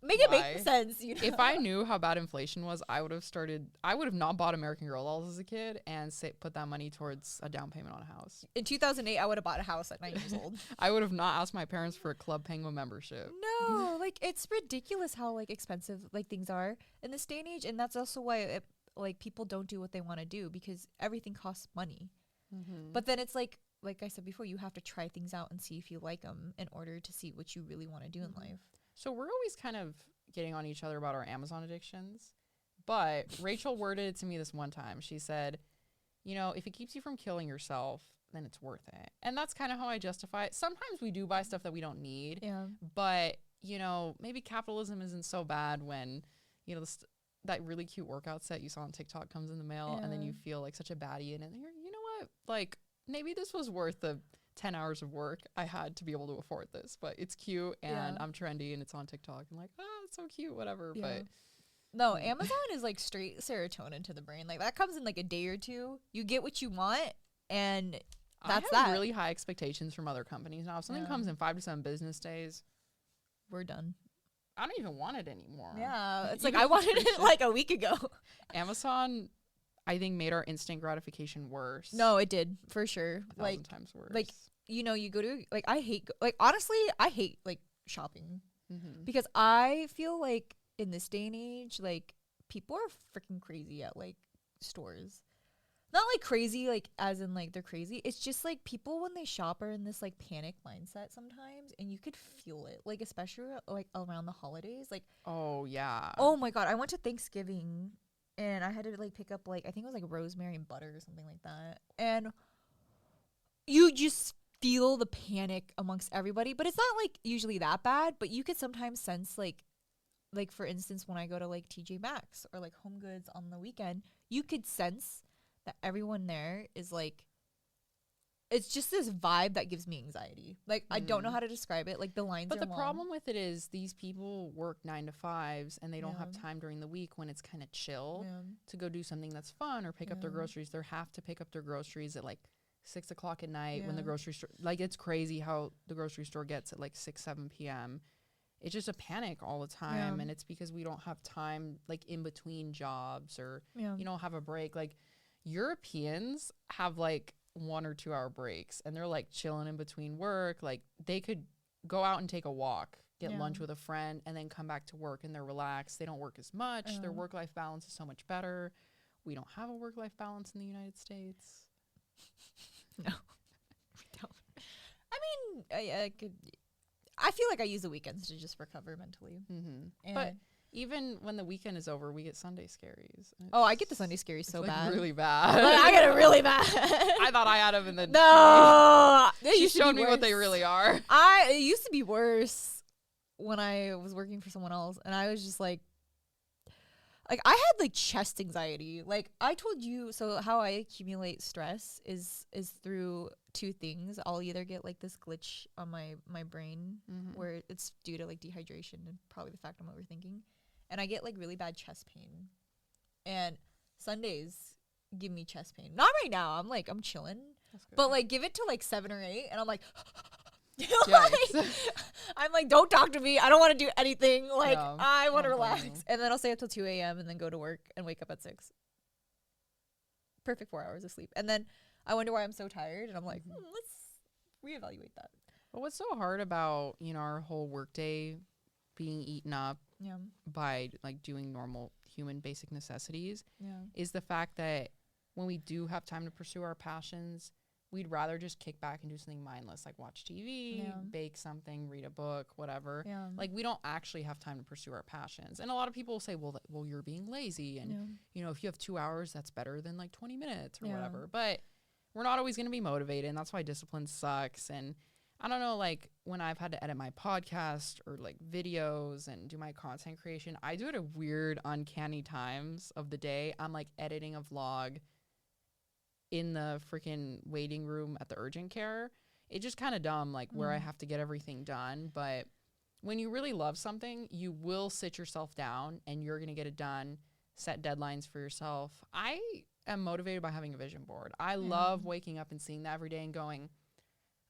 Make it make sense. You know? If I knew how bad inflation was, I would have not bought American Girl dolls as a kid and put that money towards a down payment on a house. In 2008, I would have bought a house at 9 years old. I would have not asked my parents for a Club Penguin membership. No, like it's ridiculous how like expensive like things are in this day and age, and that's also why like people don't do what they want to do because everything costs money. Mm-hmm. But then it's like I said before, you have to try things out and see if you like them in order to see what you really want to do in life. So we're always kind of getting on each other about our Amazon addictions. But Rachel worded it to me this one time. She said, you know, if it keeps you from killing yourself, then it's worth it. And that's kind of how I justify it. Sometimes we do buy stuff that we don't need. Yeah. But, you know, maybe capitalism isn't so bad when, you know, that really cute workout set you saw on TikTok comes in the mail and then you feel like such a baddie in it. And you're, you know what? Like, maybe this was worth the 10 hours of work I had to be able to afford this, but it's cute and I'm trendy and it's on TikTok and like, oh, it's so cute, whatever. But no, Amazon is like straight serotonin to the brain. Like that comes in like a day or two. You get what you want and that's I have really high expectations from other companies now. If something comes in 5 to 7 business days, we're done. I don't even want it anymore. Yeah, it's like I wanted it like a week ago. Amazon, I think, made our instant gratification worse. No, it did for sure. 1,000 times worse. Like, you know, you go to like I hate like shopping because I feel like in this day and age, like people are freaking crazy at like stores. Not like crazy, like as in like they're crazy. It's just like people when they shop are in this like panic mindset sometimes, and you could feel it, like especially like around the holidays. Like, oh yeah, oh my god, I went to Thanksgiving and I had to like pick up like I think it was like rosemary and butter or something like that, and you just feel the panic amongst everybody. But it's not like usually that bad, but you could sometimes sense like for instance when I go to like TJ Maxx or like Home Goods on the weekend, you could sense that everyone there is like, it's just this vibe that gives me anxiety. Like I don't know how to describe it. Like the lines are long. Problem with it is these people work 9 to 5s and they don't have time during the week when it's kind of chill to go do something that's fun or pick up their groceries. They have to pick up their groceries at like 6 o'clock at night when the grocery store, like it's crazy how the grocery store gets at like 6-7 p.m. It's just a panic all the time, and it's because we don't have time like in between jobs or you know have a break. Like Europeans have like 1 or 2 hour breaks and they're like chilling in between work. Like they could go out and take a walk, get lunch with a friend, and then come back to work and they're relaxed. They don't work as much. Their work-life balance is so much better. We don't have a work-life balance in the United States. No, we don't. I mean, I feel like I use the weekends to just recover mentally. But even when the weekend is over, we get Sunday scaries. Oh, I get the Sunday scaries so like bad. Really bad. Like, I get it really bad. I thought I had them in the... No! She showed me what they really are. It used to be worse when I was working for someone else. And I was just like I had like chest anxiety. Like I told you, so how I accumulate stress is through 2 things. I'll either get like this glitch on my brain where it's due to like dehydration and probably the fact I'm overthinking. And I get like really bad chest pain. And Sundays give me chest pain. Not right now. I'm chilling. But like give it to like 7 or 8 and I'm like like, I'm like, don't talk to me. I don't want to do anything. Like I want to relax. And then I'll stay up till 2 a.m. and then go to work and wake up at 6. Perfect 4 hours of sleep. And then I wonder why I'm so tired. And I'm like, let's reevaluate that. But what's so hard about, you know, our whole workday being eaten up by like doing normal human basic necessities is the fact that when we do have time to pursue our passions, we'd rather just kick back and do something mindless, like watch TV, bake something, read a book, whatever. Like we don't actually have time to pursue our passions. And a lot of people will say, well, you're being lazy. And, you know, if you have 2 hours, that's better than like 20 minutes or whatever. But we're not always going to be motivated. And that's why discipline sucks. And I don't know, like when I've had to edit my podcast or like videos and do my content creation, I do it at weird, uncanny times of the day. I'm like editing a vlog in the freaking waiting room at the urgent care. It's just kind of dumb, like where I have to get everything done. But when you really love something, you will sit yourself down and you're going to get it done, set deadlines for yourself. I am motivated by having a vision board. I love waking up and seeing that every day and going,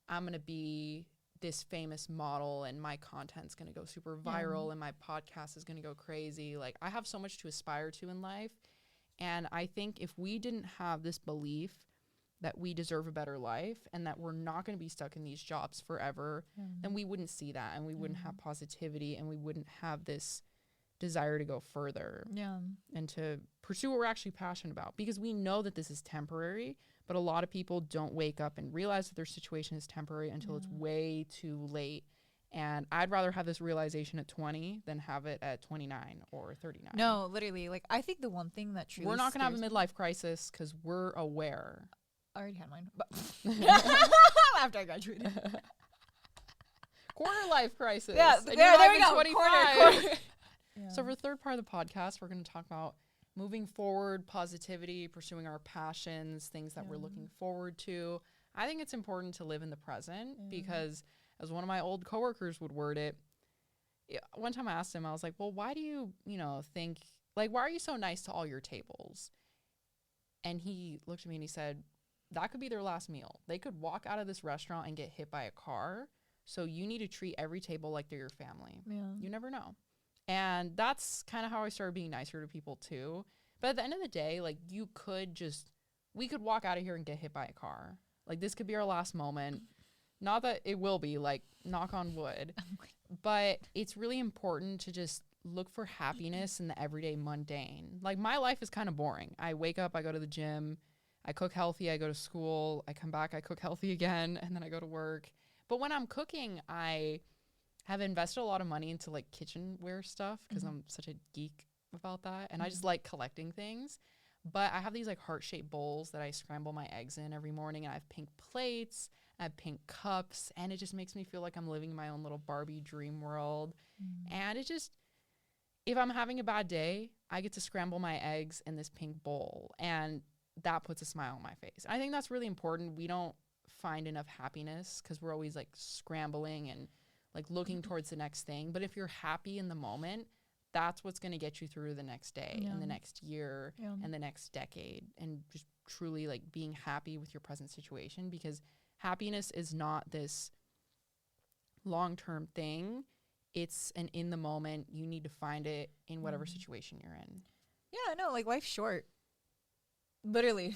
I'm going to be this famous model and my content's going to go super viral and my podcast is going to go crazy. Like, I have so much to aspire to in life. And I think if we didn't have this belief that we deserve a better life and that we're not going to be stuck in these jobs forever, then we wouldn't see that, and we wouldn't have positivity, and we wouldn't have this desire to go further and to pursue what we're actually passionate about, because we know that this is temporary. But a lot of people don't wake up and realize that their situation is temporary until it's way too late. And I'd rather have this realization at 20 than have it at 29 or 39. No, literally. Like, I think the one thing that truly we're not going to have a midlife crisis because we're aware. I already had mine. But after I graduated. Quarter life crisis. Yeah, there we go. 25. Quarter. So for the third part of the podcast, we're going to talk about moving forward, positivity, pursuing our passions, things that we're looking forward to. I think it's important to live in the present because, as one of my old coworkers would word it, one time I asked him, I was like, well, why do you, think, like, why are you so nice to all your tables? And he looked at me and he said, that could be their last meal. They could walk out of this restaurant and get hit by a car. So you need to treat every table like they're your family. Yeah. You never know. And that's kind of how I started being nicer to people too. But at the end of the day, like, we could walk out of here and get hit by a car. Like, this could be our last moment. Not that it will be, like, knock on wood. But it's really important to just look for happiness in the everyday mundane. Like, my life is kind of boring. I wake up, I go to the gym, I cook healthy, I go to school, I come back, I cook healthy again, and then I go to work. But when I'm cooking, I have invested a lot of money into, like, kitchenware stuff because I'm such a geek about that. And I just like collecting things. But I have these, like, heart-shaped bowls that I scramble my eggs in every morning. And I have pink plates, I have pink cups. And it just makes me feel like I'm living my own little Barbie dream world. And it just, if I'm having a bad day, I get to scramble my eggs in this pink bowl. And that puts a smile on my face. I think that's really important. We don't find enough happiness because we're always, like, scrambling and, like, looking towards the next thing. But if you're happy in the moment, that's what's going to get you through the next day and the next year and the next decade. And just truly, like, being happy with your present situation, because happiness is not this long-term thing. It's an in the moment. You need to find it in whatever situation you're in. Yeah, no, like, life's short. Literally.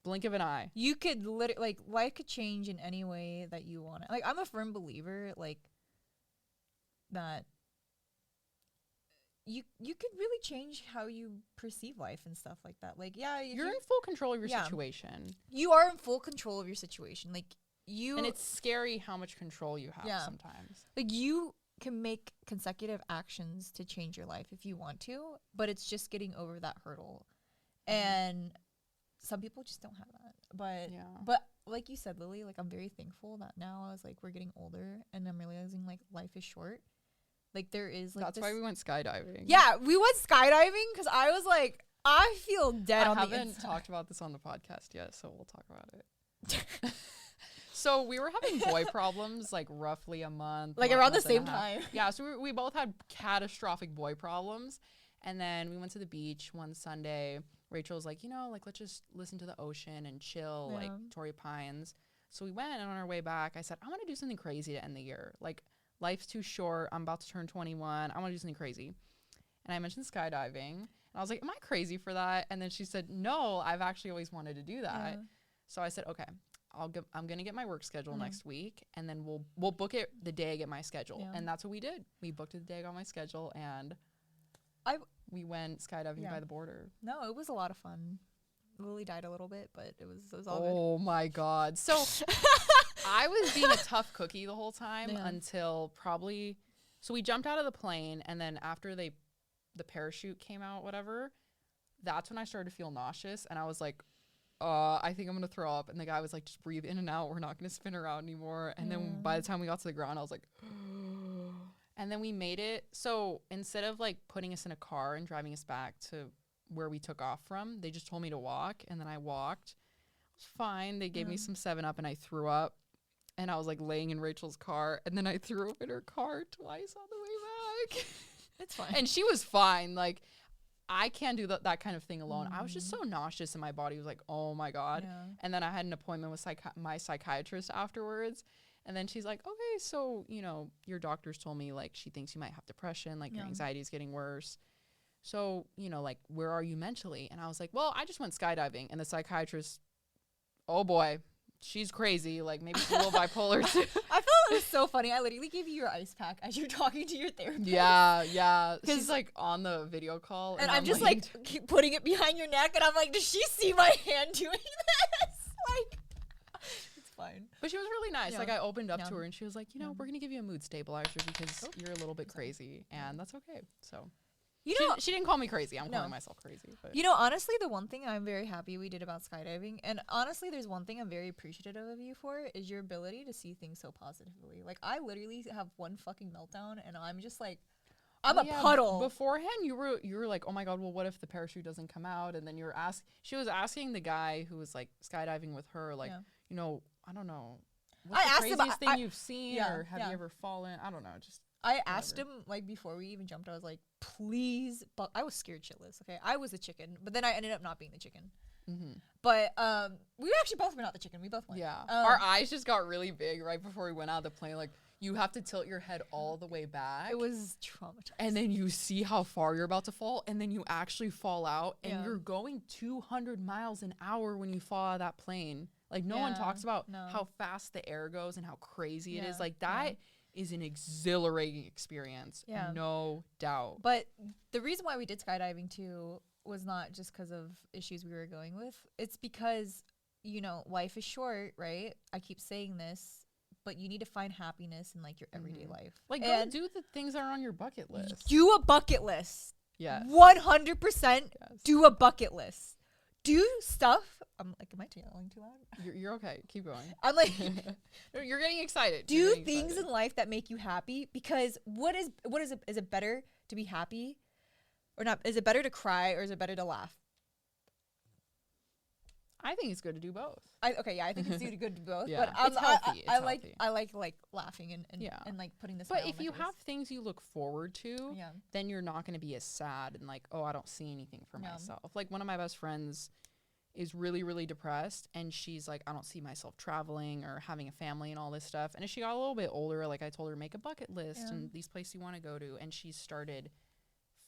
Blink of an eye. You could like, life could change in any way that you want it. Like, I'm a firm believer, like, that you could really change how you perceive life and stuff like that. Like, yeah, you're in full control of your situation. You are in full control of your situation. Like, and it's scary how much control you have sometimes. Like, you can make consecutive actions to change your life if you want to, but it's just getting over that hurdle. And some people just don't have that. But like you said, Lily, like, I'm very thankful that now, as, like, we're getting older and I'm realizing, like, life is short. Like, there is, like, that's why we went skydiving. Yeah, we went skydiving because I was like, I feel dead on the inside. I haven't talked about this on the podcast yet, so we'll talk about it. So we were having boy problems, like, roughly a month. Like, around the same time. Yeah, so we both had catastrophic boy problems. And then we went to the beach one Sunday. Rachel was like, like, let's just listen to the ocean and chill, like, Torrey Pines. So we went, and on our way back, I said, I want to do something crazy to end the year. Like, life's too short. I'm about to turn 21. I want to do something crazy. And I mentioned skydiving. And I was like, am I crazy for that? And then she said, no, I've actually always wanted to do that. So I said, okay, I'm going to get my work schedule next week. And then we'll book it the day I get my schedule. And that's what we did. We booked it the day I got my schedule. And we went skydiving by the border. No, it was a lot of fun. Lily died a little bit, but it was all good. Oh my God. So I was being a tough cookie the whole time until probably, so we jumped out of the plane, and then after the parachute came out, whatever, that's when I started to feel nauseous, and I was like, I think I'm going to throw up. And the guy was like, just breathe in and out. We're not going to spin around anymore. And then by the time we got to the ground, I was like, and then we made it. So instead of, like, putting us in a car and driving us back to where we took off from, they just told me to walk. And then I walked. It was fine. They gave me some 7-Up, and I threw up. And I was, like, laying in Rachel's car. And then I threw up in her car twice on the way back. It's fine. And she was fine. Like, I can't do that kind of thing alone. I was just so nauseous, and my body was like, oh, my God. And then I had an appointment with my psychiatrist afterwards. And then she's like, okay, so, you know, your doctors told me, like, she thinks you might have depression, like, your anxiety is getting worse. So, you know, like, where are you mentally? And I was like, well, I just went skydiving. And the psychiatrist, oh boy, she's crazy. Like, maybe she's a little bipolar too. I felt it was so funny. I literally gave you your ice pack as you're talking to your therapist. Yeah. She's like on the video call. And I'm just like keep putting it behind your neck. And I'm like, does she see my hand doing this? Like, it's fine. But she was really nice. Yeah. Like, I opened up Yeah. to her and she was like, you know, we're going to give you a mood stabilizer because you're a little bit crazy. And that's okay. So. You know, she didn't call me crazy. I'm calling myself crazy. But. You know, honestly, the one thing I'm very happy we did about skydiving, and honestly, there's one thing I'm very appreciative of you for, is your ability to see things so positively. Like, I literally have one fucking meltdown, and I'm just like, I'm a puddle. Beforehand, you were like, oh my god, well, what if the parachute doesn't come out? And then she was asking the guy who was like skydiving with her, like, you know, I don't know, what's the craziest thing you've seen, or have you ever fallen? I don't know, just. I asked him, like, before we even jumped, I was like, please, but I was scared shitless, okay? I was the chicken, but then I ended up not being the chicken. Mm-hmm. But we actually both were not the chicken. We both went. Yeah. Our eyes just got really big right before we went out of the plane. Like, you have to tilt your head all the way back. It was traumatizing. And then you see how far you're about to fall, and then you actually fall out, and you're going 200 miles an hour when you fall out of that plane. Like, no one talks about how fast the air goes and how crazy it is. Like, that is an exhilarating experience, no doubt. But the reason why we did skydiving too was not just because of issues we were going with. It's because, you know, life is short, right? I keep saying this, but you need to find happiness in like your everyday life. Like, go do the things that are on your bucket list. Do a bucket list. Yeah. 100% do a bucket list. Do stuff. I'm like, am I yelling too loud? You're okay. Keep going. I'm like, you're getting excited. Do things in life that make you happy, because is it better to be happy or not? Is it better to cry or is it better to laugh? I think it's good to do both. I think it's good to do both. Yeah, but it's healthy. I like laughing and like putting this. But if you have things you look forward to, then you're not going to be as sad and like, oh, I don't see anything for myself. Like, one of my best friends is really, really depressed, and she's like, I don't see myself traveling or having a family and all this stuff. And as she got a little bit older, like, I told her, make a bucket list and these places you want to go to, and she started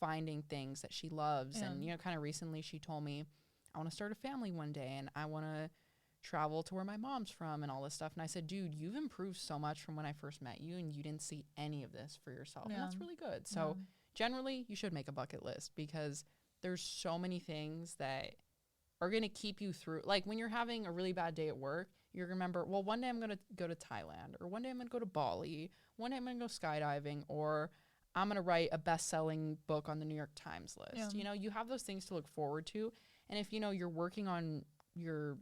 finding things that she loves. And, you know, kind of recently she told me, I want to start a family one day, and I want to travel to where my mom's from and all this stuff. And I said, dude, you've improved so much from when I first met you, and you didn't see any of this for yourself. And that's really good. So generally you should make a bucket list, because there's so many things that are going to keep you through. Like, when you're having a really bad day at work, you're going to remember, well, one day I'm going to go to Thailand, or one day I'm going to go to Bali, one day I'm going to go skydiving, or I'm going to write a best-selling book on the New York Times list. You know, you have those things to look forward to. And if, you know, you're working on your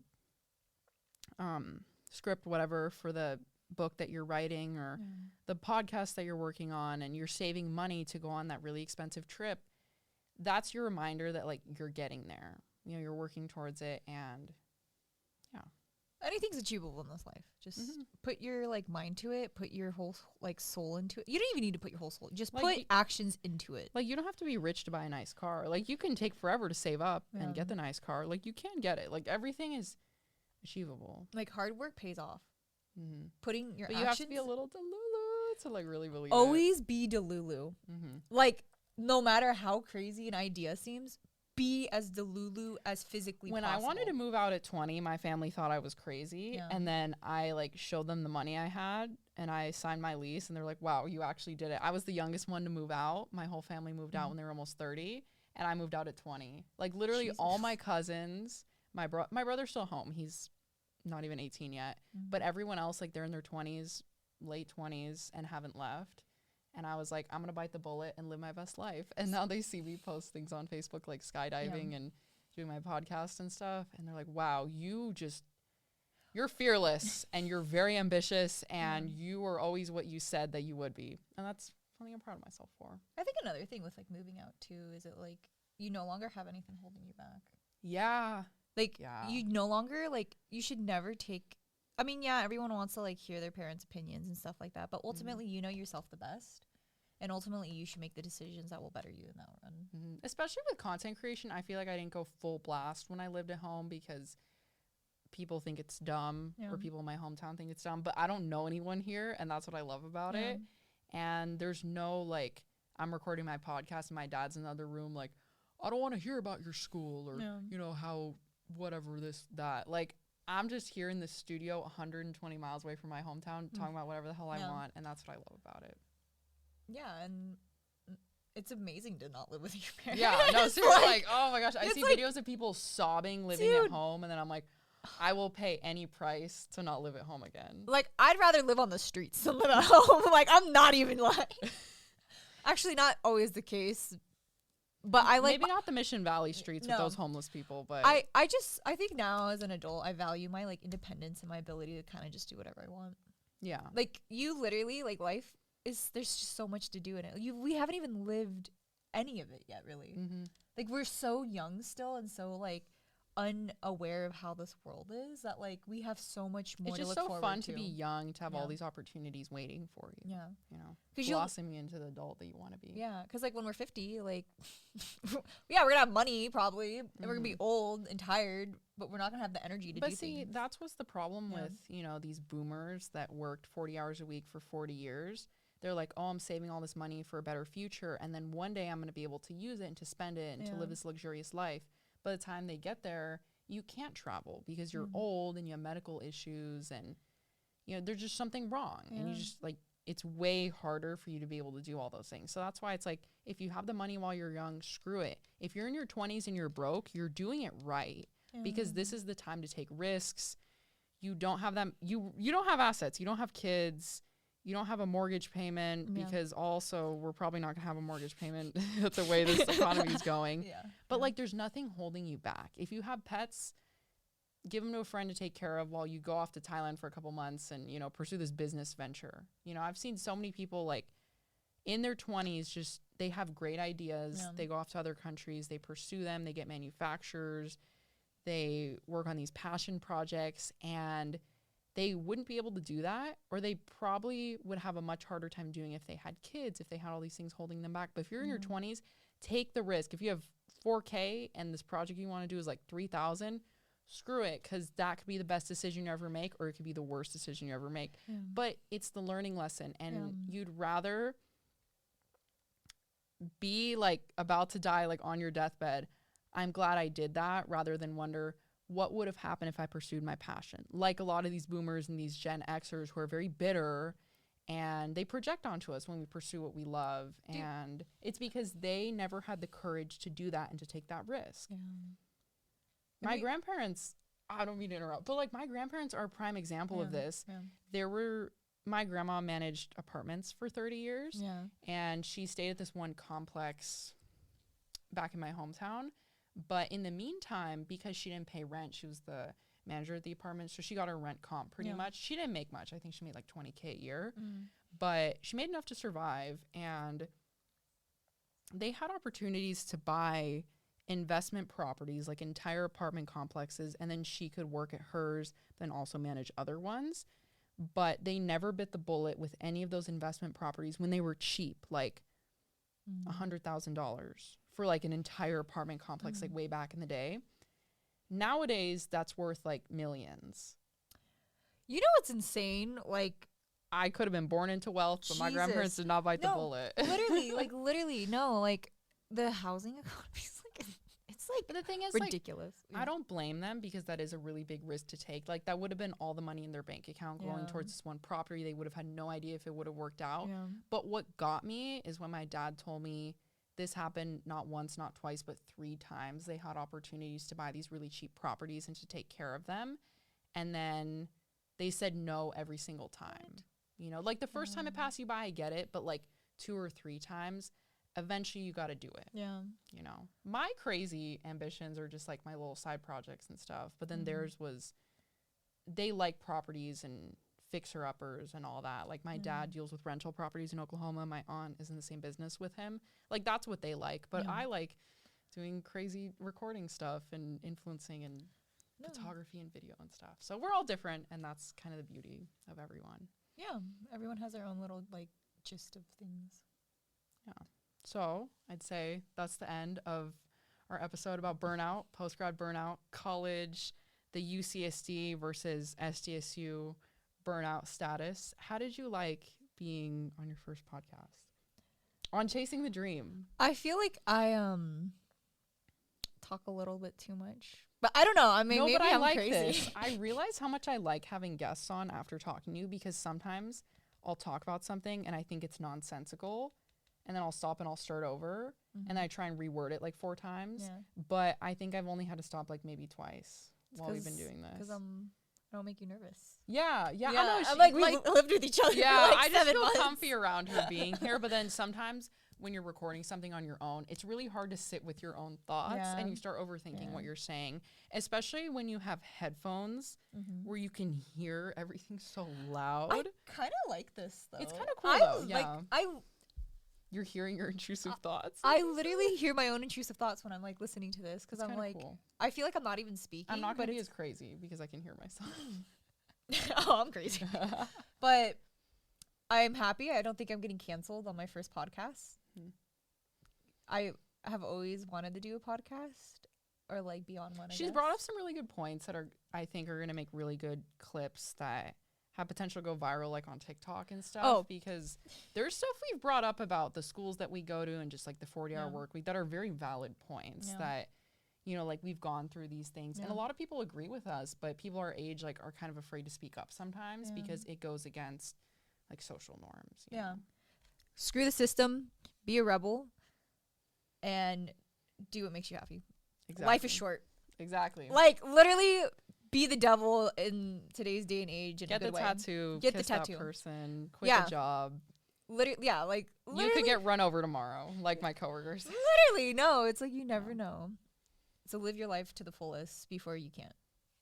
script, whatever, for the book that you're writing, or the podcast that you're working on, and you're saving money to go on that really expensive trip, that's your reminder that, like, you're getting there. You know, you're working towards it, and anything's achievable in this life. Just put your like mind to it, put your whole like soul into it. You don't even need to put your whole soul. Just like, put actions into it. Like, you don't have to be rich to buy a nice car. Like, you can take forever to save up and get the nice car. Like, you can get it. Like, everything is achievable. Like, hard work pays off. Putting your actions. You have to be a little delulu to like really believe always be delulu. Like, no matter how crazy an idea seems, be as delulu as physically possible. When I wanted to move out at 20, my family thought I was crazy. And then I like showed them the money I had, and I signed my lease, and they're like, wow, you actually did it. I was the youngest one to move out. My whole family moved out when they were almost 30, and I moved out at 20. Like, literally all my cousins, my brother's still home. He's not even 18 yet. But everyone else, like, they're in their 20s, late 20s, and haven't left. And I was like, I'm going to bite the bullet and live my best life. And now they see me post things on Facebook, like skydiving and doing my podcast and stuff. And they're like, wow, you're fearless and you're very ambitious, and you are always what you said that you would be. And that's something I'm proud of myself for. I think another thing with like moving out too is it like you no longer have anything holding you back. Yeah. Like you no longer like, you should never take, I mean, everyone wants to like hear their parents' opinions and stuff like that, but ultimately you know yourself the best, and ultimately you should make the decisions that will better you in that run. Especially with content creation, I feel like I didn't go full blast when I lived at home, because people think it's dumb, or people in my hometown think it's dumb, but I don't know anyone here, and that's what I love about it. And there's no, like, I'm recording my podcast and my dad's in the other room, like, I don't want to hear about your school, or, you know, how, whatever, this, that. Like, I'm just here in the studio 120 miles away from my hometown talking about whatever the hell I want, and that's what I love about it. Yeah, and it's amazing to not live with your parents. Yeah, no, seriously, like, oh my gosh, I see videos of people sobbing living at home, and then I'm like, I will pay any price to not live at home again. Like, I'd rather live on the streets than live at home. Like, I'm not even lying. Actually, not always the case. But I like... Maybe not the Mission Valley streets with those homeless people, but... I think now as an adult, I value my, like, independence and my ability to kind of just do whatever I want. Yeah. Like, you literally, like, life is... There's just so much to do in it. We haven't even lived any of it yet, really. Like, we're so young still and so, like, unaware of how this world is that, like, we have so much more to look forward to. It's just so fun to be young, to have all these opportunities waiting for you. Yeah. You know, blossoming into the adult that you want to be. Yeah, because, like, when we're 50, like, yeah, we're gonna have money probably, and we're gonna be old and tired, but we're not gonna have the energy to do things. But see, that's what's the problem with, you know, these boomers that worked 40 hours a week for 40 years. They're like, oh, I'm saving all this money for a better future, and then one day I'm gonna be able to use it and to spend it and to live this luxurious life. By the time they get there, you can't travel because you're old and you have medical issues, and, you know, there's just something wrong. And you just, like, it's way harder for you to be able to do all those things. So that's why it's like, if you have the money while you're young, screw it. If you're in your 20s and you're broke, you're doing it right, because this is the time to take risks. You don't have them. You don't have assets. You don't have kids. You don't have a mortgage payment, because also we're probably not gonna have a mortgage payment the way this economy is going. But like, there's nothing holding you back. If you have pets, give them to a friend to take care of while you go off to Thailand for a couple months and, you know, pursue this business venture. You know, I've seen so many people, like, in their 20s, just, they have great ideas. They go off to other countries, they pursue them, they get manufacturers, they work on these passion projects, and they wouldn't be able to do that, or they probably would have a much harder time doing it if they had kids, if they had all these things holding them back. But if you're in your 20s, take the risk. If you have $4,000 and this project you want to do is like $3,000, screw it, because that could be the best decision you ever make, or it could be the worst decision you ever make. But it's the learning lesson, and you'd rather be, like, about to die, like, on your deathbed, I'm glad I did that, rather than wonder, what would have happened if I pursued my passion? Like a lot of these boomers and these Gen Xers who are very bitter, and they project onto us when we pursue what we love. And it's because they never had the courage to do that and to take that risk. My grandparents, I don't mean to interrupt, but, like, my grandparents are a prime example of this. My grandma managed apartments for 30 years, and she stayed at this one complex back in my hometown. But in the meantime, because she didn't pay rent, she was the manager at the apartment, so she got her rent comp pretty much. She didn't make much. I think she made like $20,000 a year, but she made enough to survive. And they had opportunities to buy investment properties, like entire apartment complexes, and then she could work at hers, then also manage other ones. But they never bit the bullet with any of those investment properties when they were cheap, like $100,000 for like an entire apartment complex, like way back in the day. Nowadays, that's worth like millions. You know what's insane? Like, I could have been born into wealth, but my grandparents did not bite the bullet. literally, no. Like, the housing economy is like, it's like, but the thing is, ridiculous. Like, I don't blame them, because that is a really big risk to take. Like, that would have been all the money in their bank account going towards this one property. They would have had no idea if it would have worked out. But what got me is when my dad told me this happened not once, not twice, but 3 times. They had opportunities to buy these really cheap properties and to take care of them. And then they said no every single time. You know, like, the first time it passed you by, I get it. But like 2 or 3 times, eventually you got to do it. You know, my crazy ambitions are just like my little side projects and stuff. But then theirs was, they like properties and fixer-uppers and all that. Like, my dad deals with rental properties in Oklahoma. My aunt is in the same business with him. Like, that's what they like. But I like doing crazy recording stuff and influencing and photography and video and stuff. So we're all different, and that's kind of the beauty of everyone. Yeah, everyone has their own little, like, gist of things. Yeah. So I'd say that's the end of our episode about burnout, post-grad burnout, college, the UCSD versus SDSU burnout status. How did you like being on your first podcast? On Chasing the Dream. I feel like I talk a little bit too much. But I don't know. I mean, no, maybe but I I'm like crazy. this. I realize how much I like having guests on after talking to you, because sometimes I'll talk about something and I think it's nonsensical, and then I'll stop and I'll start over, and I try and reword it like 4 times. Yeah. But I think I've only had to stop like maybe twice while we've been doing this. Because I don't make you nervous. Yeah. Yeah, I know. I'm like, we lived with each other Yeah, for like I just 7 feel months. comfy around her being here. But then sometimes when you're recording something on your own, it's really hard to sit with your own thoughts, and you start overthinking what you're saying, especially when you have headphones where you can hear everything so loud. I kind of like this, though. It's kind of cool, though. Yeah. You're hearing your intrusive thoughts. I literally hear my own intrusive thoughts when I'm like listening to this, because I'm like, cool. I feel like I'm not even speaking. I'm not going to be as crazy because I can hear myself. Oh, I'm crazy. But I'm happy. I don't think I'm getting canceled on my first podcast. I have always wanted to do a podcast or like be on one. She's brought up some really good points that I think are going to make really good clips that have potential to go viral, like on TikTok and stuff, because there's stuff we've brought up about the schools that we go to and just like the 40-hour work week that are very valid points that, you know, like we've gone through these things and a lot of people agree with us, but people our age like are kind of afraid to speak up sometimes because it goes against like social norms. You know? Screw the system, be a rebel, and do what makes you happy. Exactly. Life is short. Exactly. Like literally be the devil in today's day and age. In Get a good the tattoo. Get kiss the tattoo. That person. Quit the job. Literally, you could get run over tomorrow, like my coworkers. Literally, no. It's like you never know. So live your life to the fullest before you can't.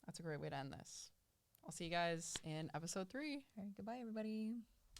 That's a great way to end this. I'll see you guys in episode 3. All right, goodbye, everybody.